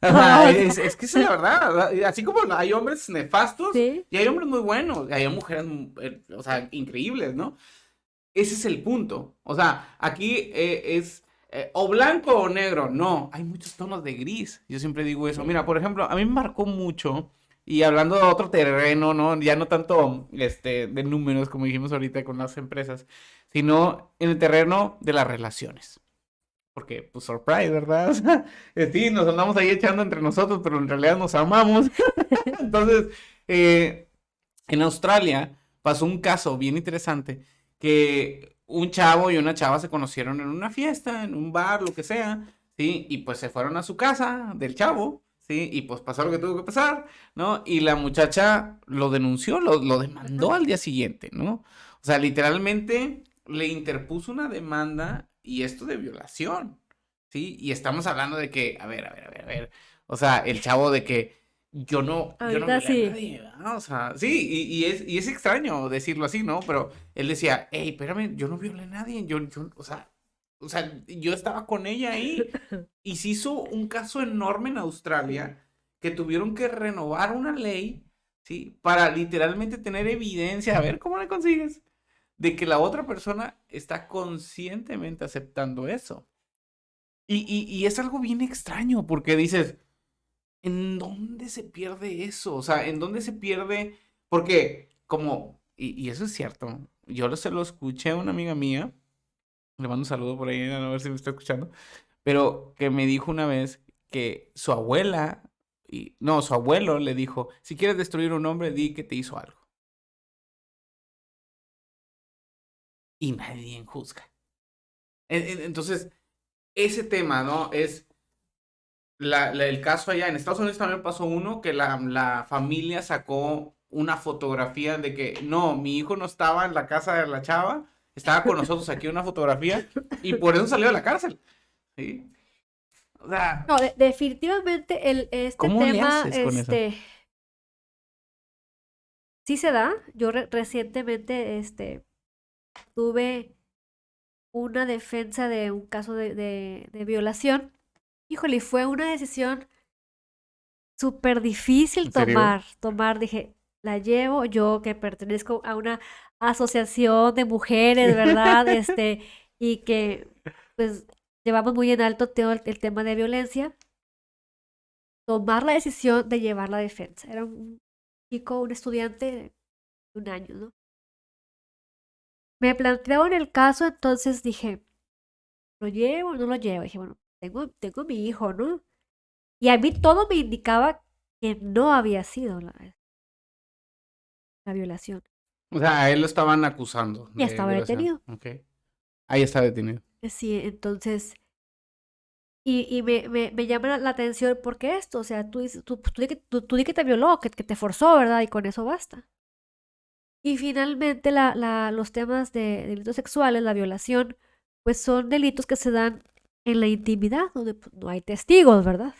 no, Ajá, es que esa es la verdad. Así como hay hombres nefastos sí. y hay hombres muy buenos, y hay mujeres, o sea, increíbles, ¿no? Ese es el punto. O sea, aquí es o blanco o negro. No, hay muchos tonos de gris. Yo siempre digo eso. Sí. Mira, por ejemplo, a mí me marcó mucho, y hablando de otro terreno, ¿no? Ya no tanto de números, como dijimos ahorita con las empresas, sino en el terreno de las relaciones. Porque, pues, surprise, ¿verdad? O sea, sí, nos andamos ahí echando entre nosotros, pero en realidad nos amamos. Entonces, eh, en Australia pasó un caso bien interesante que un chavo y una chava se conocieron en una fiesta, en un bar, lo que sea, ¿sí? Y pues se fueron a su casa del chavo, ¿sí? Y pues pasó lo que tuvo que pasar, ¿no? Y la muchacha lo denunció, lo Ajá. demandó al día siguiente, ¿no? O sea, literalmente le interpuso una demanda y esto de violación, ¿sí? Y estamos hablando de que, a ver, o sea, el chavo de que yo no Ahorita violé a sí. nadie, ¿verdad? O sea, sí, y es extraño decirlo así, ¿no? Pero él decía, hey, espérame, yo no violé a nadie, o sea, yo estaba con ella ahí, y se hizo un caso enorme en Australia, que tuvieron que renovar una ley, ¿sí? Para literalmente tener evidencia, a ver cómo le consigues, de que la otra persona está conscientemente aceptando eso. Y es algo bien extraño, porque dices, ¿en dónde se pierde eso? O sea, ¿en dónde se pierde? Porque, y eso es cierto, se lo escuché a una amiga mía, le mando un saludo por ahí, a ver si me está escuchando, pero que me dijo una vez que su abuela, no, su abuelo le dijo, si quieres destruir un hombre, di que te hizo algo. Y nadie juzga. Entonces, ese tema, ¿no? Es el caso allá. En Estados Unidos también pasó uno que la familia sacó una fotografía de que no, mi hijo no estaba en la casa de la chava, estaba con nosotros aquí una fotografía y por eso salió de la cárcel. ¿Sí? O sea, No, definitivamente este ¿cómo le tema, haces con eso? sí se da. Yo recientemente, tuve una defensa de un caso de violación. Híjole, y fue una decisión súper difícil ¿En serio? tomar. Dije, la llevo yo que pertenezco a una asociación de mujeres, ¿verdad? Y que pues llevamos muy en alto todo el tema de violencia. Tomar la decisión de llevar la defensa. Era un chico, un estudiante de un año, ¿no? Me plantearon el caso, entonces dije, ¿lo llevo o no lo llevo? Dije, bueno, tengo mi hijo, ¿no? Y a mí todo me indicaba que no había sido la violación. O sea, a él lo estaban acusando Ya de estaba violación. detenido. Ok. Ahí está detenido. Sí, entonces, y me llama la atención porque esto, o sea, tú di que te violó, que te forzó, ¿verdad? Y con eso basta. Y finalmente los temas de delitos sexuales, la violación, pues son delitos que se dan en la intimidad, donde pues, no hay testigos, ¿verdad?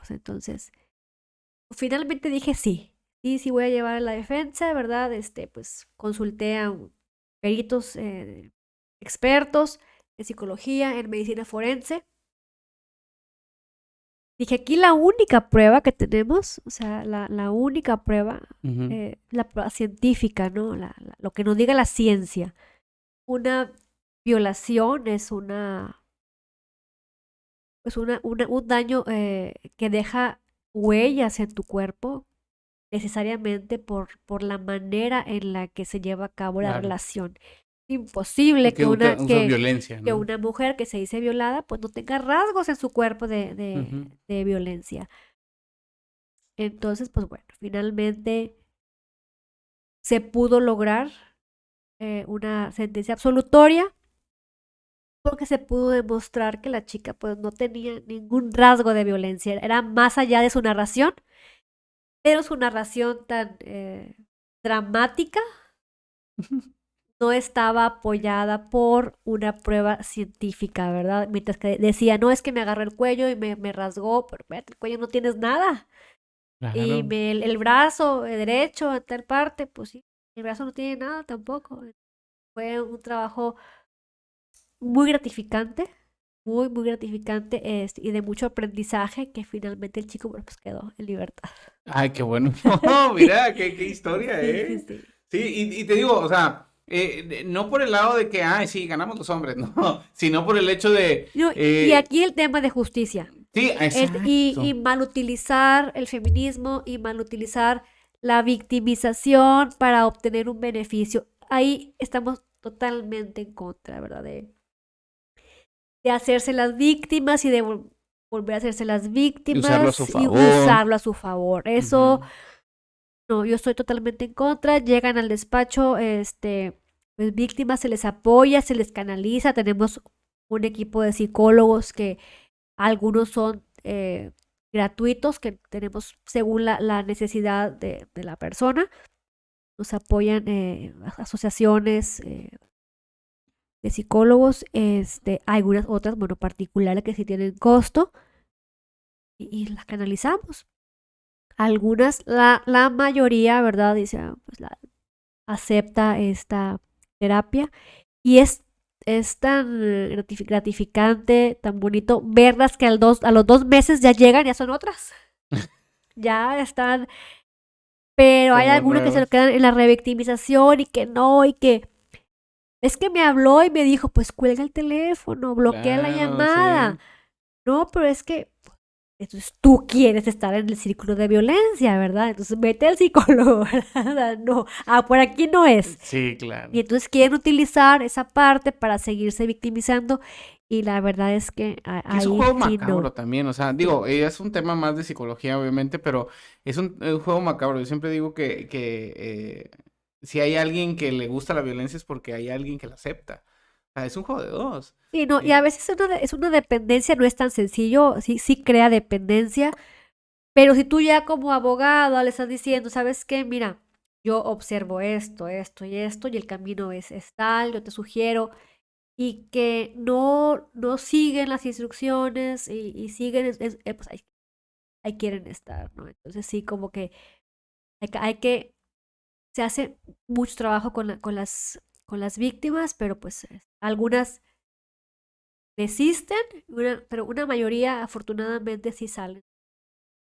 Entonces, finalmente dije sí, sí voy a llevar la defensa, ¿verdad? Pues consulté a peritos expertos en psicología, en medicina forense. Dije, aquí la única prueba que tenemos, o sea, la única prueba, Ujú. la prueba científica, ¿no? Lo que nos diga la ciencia. Una violación es un daño que deja huellas en tu cuerpo necesariamente por la manera en la que se lleva a cabo la Claro. relación. imposible que usa violencia, que ¿no? una mujer que se dice violada, pues no tenga rasgos en su cuerpo Ujú. de violencia. Entonces, pues bueno, finalmente se pudo lograr una sentencia absolutoria porque se pudo demostrar que la chica pues no tenía ningún rasgo de violencia, era más allá de su narración, pero su narración tan dramática no estaba apoyada por una prueba científica, ¿verdad? Mientras que decía, no, es que me agarró el cuello y me rasgó, pero espérate, el cuello no tienes nada. Y Claro. el brazo derecho en tal parte, pues sí, el brazo no tiene nada tampoco. Fue un trabajo muy gratificante, muy gratificante y de mucho aprendizaje que finalmente el chico, bueno, pues quedó en libertad. Ay, qué bueno. Mira, qué historia, Sí, sí, ¿eh? sí. Sí, y te digo, o sea, no por el lado de que, ay, sí, ganamos los hombres, no, sino por el hecho de, No, y aquí el tema de justicia. sí, Y exacto. mal utilizar el feminismo y mal utilizar la victimización para obtener un beneficio. Ahí estamos totalmente en contra, ¿verdad? De hacerse las víctimas y de volver a hacerse las Y usarlo a su víctimas y favor. usarlo a su favor. Eso, Ujú. no, yo estoy totalmente en contra. Llegan al despacho, pues víctimas, se les apoya, se les canaliza. Tenemos un equipo de psicólogos que algunos son gratuitos, que tenemos según la necesidad de la persona. Nos apoyan asociaciones de psicólogos, algunas otras, bueno, particulares que sí tienen costo y las canalizamos. Algunas, la mayoría, ¿verdad? Dice, pues acepta esta terapia y es tan gratificante, tan bonito verlas que a los 2 meses ya llegan, ya son otras. Ya están, pero hay Como algunos que se lo nuevos. quedan en la revictimización y que no, y que es que me habló y me dijo, pues cuelga el teléfono, bloquea la Claro, llamada. sí. No, pero es que entonces tú quieres estar en el círculo de violencia, ¿verdad? Entonces vete al psicólogo, ¿verdad? No, por aquí no es. Sí, Y claro. entonces quieren utilizar esa parte para seguirse victimizando y la verdad es que Que es un ahí juego sí no. macabro también, o sea, Sí. digo, es un tema más de psicología, obviamente, pero es un juego macabro. Yo siempre digo que si hay alguien que le gusta la violencia es porque hay alguien que la acepta. O sea, es un juego de dos. Sí, no, y a ¿Sí? veces es una dependencia, no es tan sencillo, sí, sí crea dependencia, pero si tú ya como abogado le estás diciendo, ¿sabes qué? Mira, yo observo esto y esto, y el camino es tal, yo te sugiero, y que no siguen las instrucciones y siguen, pues ahí quieren estar, ¿no? Entonces sí, como que hay que se hace mucho trabajo con las víctimas, pero pues algunas desisten, pero una mayoría afortunadamente sí salen.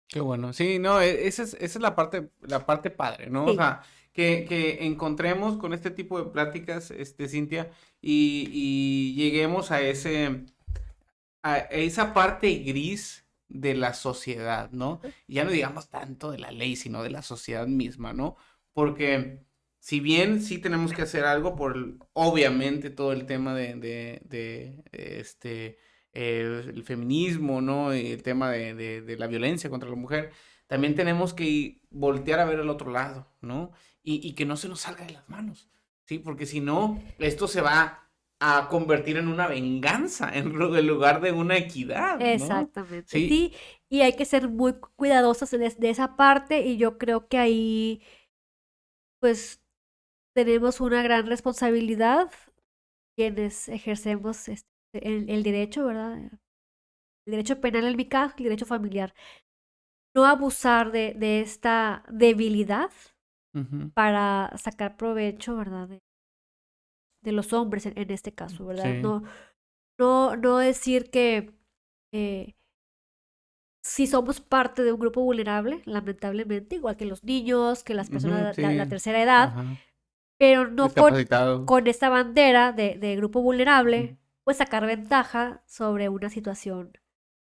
Qué bueno. Sí, no, esa es la parte padre, ¿no? O Sí, sea, que encontremos con este tipo de pláticas, Cintia, y lleguemos a esa parte gris de la sociedad, ¿no? Y ya no digamos tanto de la ley, sino de la sociedad misma, ¿no? Porque si bien sí tenemos que hacer algo por, obviamente, todo el tema el feminismo, ¿no? Y el tema de la violencia contra la mujer, también tenemos que voltear a ver el otro lado, ¿no? Y que no se nos salga de las manos, ¿sí? Porque si no, esto se va a convertir en una venganza en lugar de una equidad, ¿no? exactamente, Sí, sí, y hay que ser muy cuidadosos de esa parte y yo creo que ahí pues tenemos una gran responsabilidad quienes ejercemos el derecho, ¿verdad? El derecho penal en mi caso, el derecho familiar. No abusar de esta debilidad ujú, para sacar provecho, ¿verdad? De los hombres en este caso, ¿verdad? sí, No decir que eh, si somos parte de un grupo vulnerable, lamentablemente, igual que los niños, que las ujú, personas de la sí, tercera edad, ajá, pero no discapacitados, con esta bandera de grupo ujú, vulnerable, pues sacar ventaja sobre una situación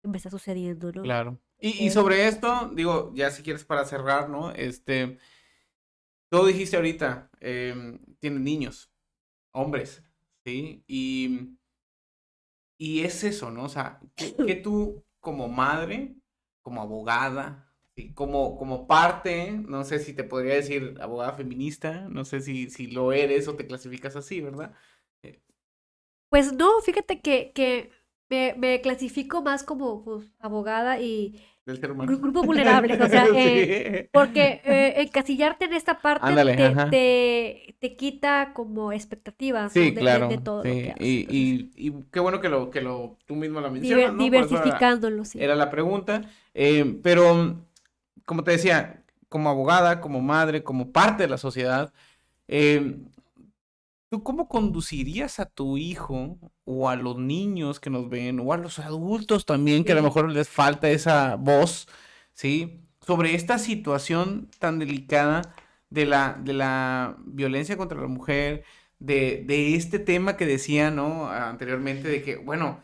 que me está sucediendo, ¿no? claro. Y Eso sobre es así. esto, digo, ya si quieres para cerrar, ¿no? Tú dijiste ahorita, tienen niños, hombres. ¿sí? Y es eso, ¿no? O sea, que tú como madre, como abogada, ¿sí? Como parte, no sé si te podría decir abogada feminista, no sé si lo eres o te clasificas así, ¿verdad? Eh, Pues no, fíjate que me clasifico más como pues, abogada y del ser humano. grupos vulnerables, o sea, Sí. porque encasillarte en esta parte Ándale, ajá. te quita como expectativas, ¿no? Sí, De claro, todo lo que sí. haces. Entonces, Y qué bueno que tú mismo la mencionas, ¿no? Por eso diversificándolo, sí. era la pregunta. Pero, como te decía, como abogada, como madre, como parte de la sociedad, eh, ¿tú cómo conducirías a tu hijo o a los niños que nos ven o a los adultos también que a lo Sí. mejor les falta esa voz, ¿sí? Sobre esta situación tan delicada de la violencia contra la mujer, de este tema que decía, ¿no? Anteriormente de que, bueno,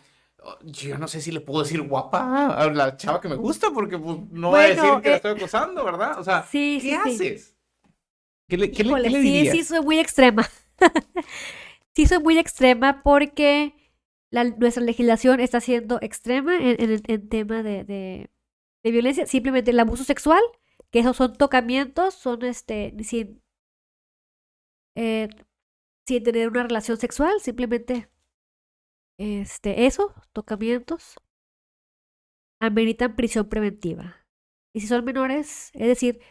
yo no sé si le puedo decir guapa a la chava que me gusta porque pues, no va a Bueno, decir que la estoy acosando, ¿verdad? O sea, sí, ¿qué sí, sí. haces? Qué Híjole, le sí, sí, dirías? soy muy extrema. Sí, soy muy extrema porque nuestra legislación está siendo extrema en tema de violencia. Simplemente el abuso sexual, que esos son tocamientos, son eh, sin tener una relación sexual, simplemente eso, tocamientos, ameritan prisión preventiva. Y si son menores, es decir,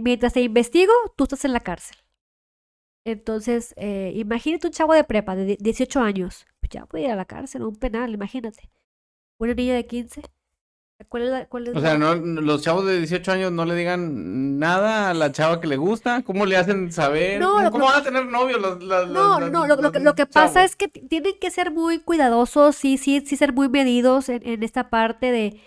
mientras te investigo, tú estás en la cárcel. Entonces, imagínate un chavo de prepa de 18 años, pues ya puede ir a la cárcel, o un penal, imagínate. Una niña de 15, cuál es O sea, la... los chavos de 18 años no le digan nada a la chava que le gusta. ¿Cómo le hacen saber? No, ¿Cómo van a tener novios no, lo que pasa chavos? es que tienen que ser muy cuidadosos, sí, sí, sí ser muy medidos en esta parte de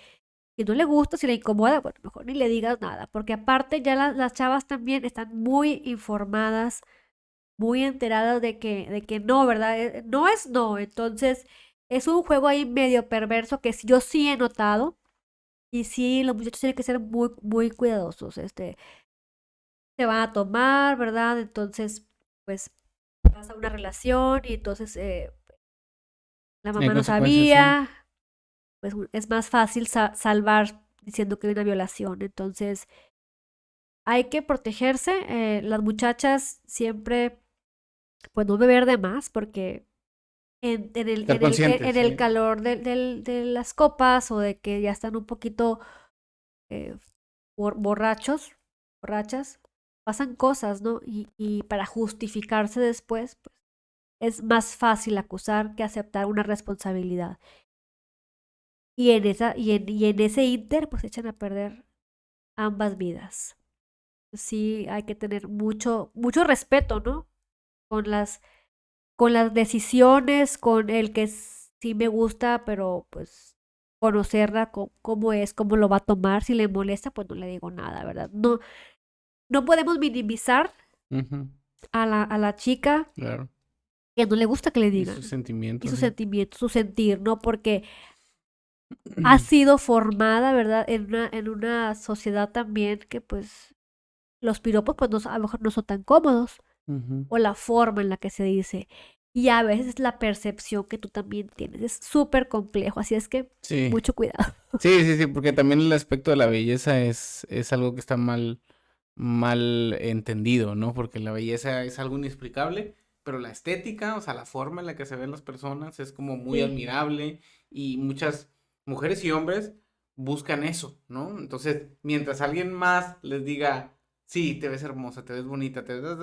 si no le gusta, si le incomoda, bueno, mejor ni le digas nada, porque aparte ya las chavas también están muy informadas, muy enteradas de que no, ¿verdad? No es no, entonces es un juego ahí medio perverso que yo sí he notado y sí, los muchachos tienen que ser muy, muy cuidadosos, se van a tomar, ¿verdad? Entonces, pues pasa una relación y entonces la En mamá no consecuencia, sí. sabía, pues es más fácil salvar diciendo que hay una violación. Entonces, hay que protegerse. Las muchachas siempre, pues no beber de más, porque Estar conscientes, en el sí. calor de las copas o de que ya están un poquito eh, borrachos, borrachas, pasan cosas, ¿no? Y para justificarse después, pues es más fácil acusar que aceptar una responsabilidad. Y en ese inter, pues echan a perder ambas vidas. Sí, hay que tener mucho, mucho respeto, ¿no? Con con las decisiones, con el que sí me gusta, pero pues conocerla, cómo es, cómo lo va a tomar, si le molesta, pues no le digo nada, ¿verdad? No, no podemos minimizar Ujú, a la chica claro. que no le gusta que le Y sus digan. Y sentimientos, sus sí. sentimientos, su sentir, ¿no? Porque ha sido formada, ¿verdad? En una sociedad también que pues los piropos pues no, a lo mejor no son tan cómodos Ujú. o la forma en la que se dice. Y a veces la percepción que tú también tienes. Es súper complejo, así es que Sí. mucho cuidado. Sí, sí, sí, porque también el aspecto de la belleza es algo que está mal entendido, ¿no? Porque la belleza es algo inexplicable, pero la estética, o sea, la forma en la que se ven las personas es como muy Sí, admirable y muchas mujeres y hombres buscan eso, ¿no? Entonces, mientras alguien más les diga, sí, te ves hermosa, te ves bonita, te ves...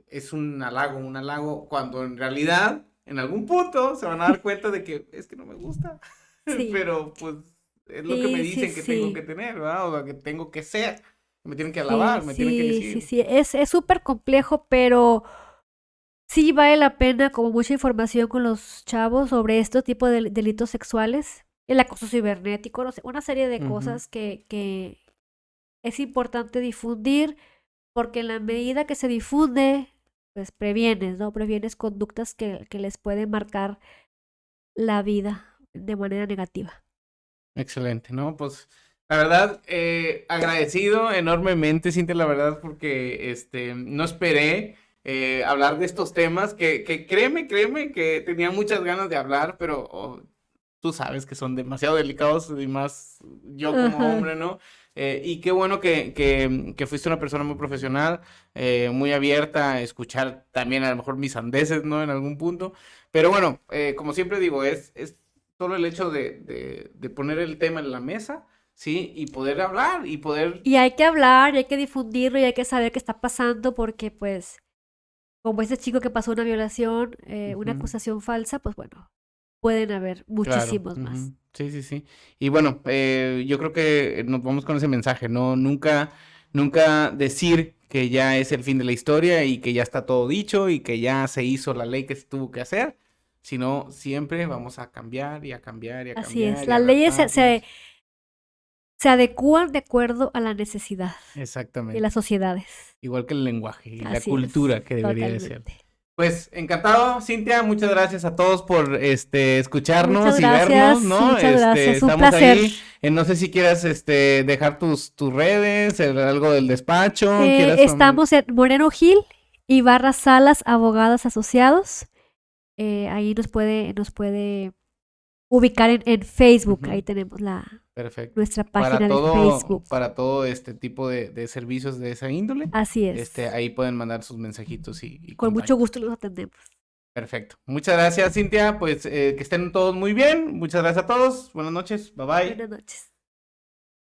es un halago, cuando en realidad, en algún punto, se van a dar cuenta de que es que no me gusta, sí, pero pues es lo que me sí, sí, dicen que tengo que sí. tener, ¿verdad? O que tengo que ser. Me tienen que Sí, alabar, me tienen que sí, sí, decir. sí. Es súper complejo, pero sí vale la pena como mucha información con los chavos sobre este tipo de delitos sexuales, el acoso cibernético, no sé, una serie de Ujú. cosas que es importante difundir, porque en la medida que se difunde, pues previenes, ¿no? Previenes conductas que les pueden marcar la vida de manera negativa. Excelente, ¿no? Pues la verdad, agradecido enormemente, Cintia, la verdad, porque no esperé. hablar de estos temas que créeme que tenía muchas ganas de hablar, pero tú sabes que son demasiado delicados y más yo como Ajá. hombre, ¿no? Y qué bueno que fuiste una persona muy profesional, muy abierta a escuchar también a lo mejor mis sandeces, ¿no? En algún punto. Pero bueno, como siempre digo, es solo el hecho de poner el tema en la mesa, ¿sí? Y poder hablar y poder... Y hay que hablar, y hay que difundirlo, y hay que saber qué está pasando, porque pues, como ese chico que pasó una violación, una Ujú. acusación falsa, pues bueno, pueden haber Claro, muchísimos más. ujú. Sí, sí, sí. Y bueno, yo creo que nos vamos con ese mensaje, ¿no? Nunca decir que ya es el fin de la historia y que ya está todo dicho y que ya se hizo la ley que se tuvo que hacer, sino siempre vamos a cambiar y a cambiar y a Así es, cambiar y las leyes adaptarnos. se adecúan de acuerdo a la necesidad de Exactamente. las sociedades. Igual que el lenguaje y la Así es, cultura que debería de ser. totalmente. Pues encantado, Cintia, muchas gracias a todos por Muchas escucharnos y vernos, gracias, ¿no? muchas gracias. Un Estamos placer. ahí. No sé si quieras dejar tus redes, algo del despacho, quieras Estamos en Moreno Gil y Barra Salas, Abogadas Asociados. Ahí nos puede ubicar en Facebook. Ujú. Ahí tenemos Perfecto. nuestra página de Facebook. Para todo este tipo de servicios de esa índole, Así es. ahí pueden mandar sus mensajitos y Con mucho contactos. gusto los atendemos. Perfecto. Muchas gracias, Cintia. Pues que estén todos muy bien. Muchas gracias a todos. Buenas noches. Bye bye. Buenas noches.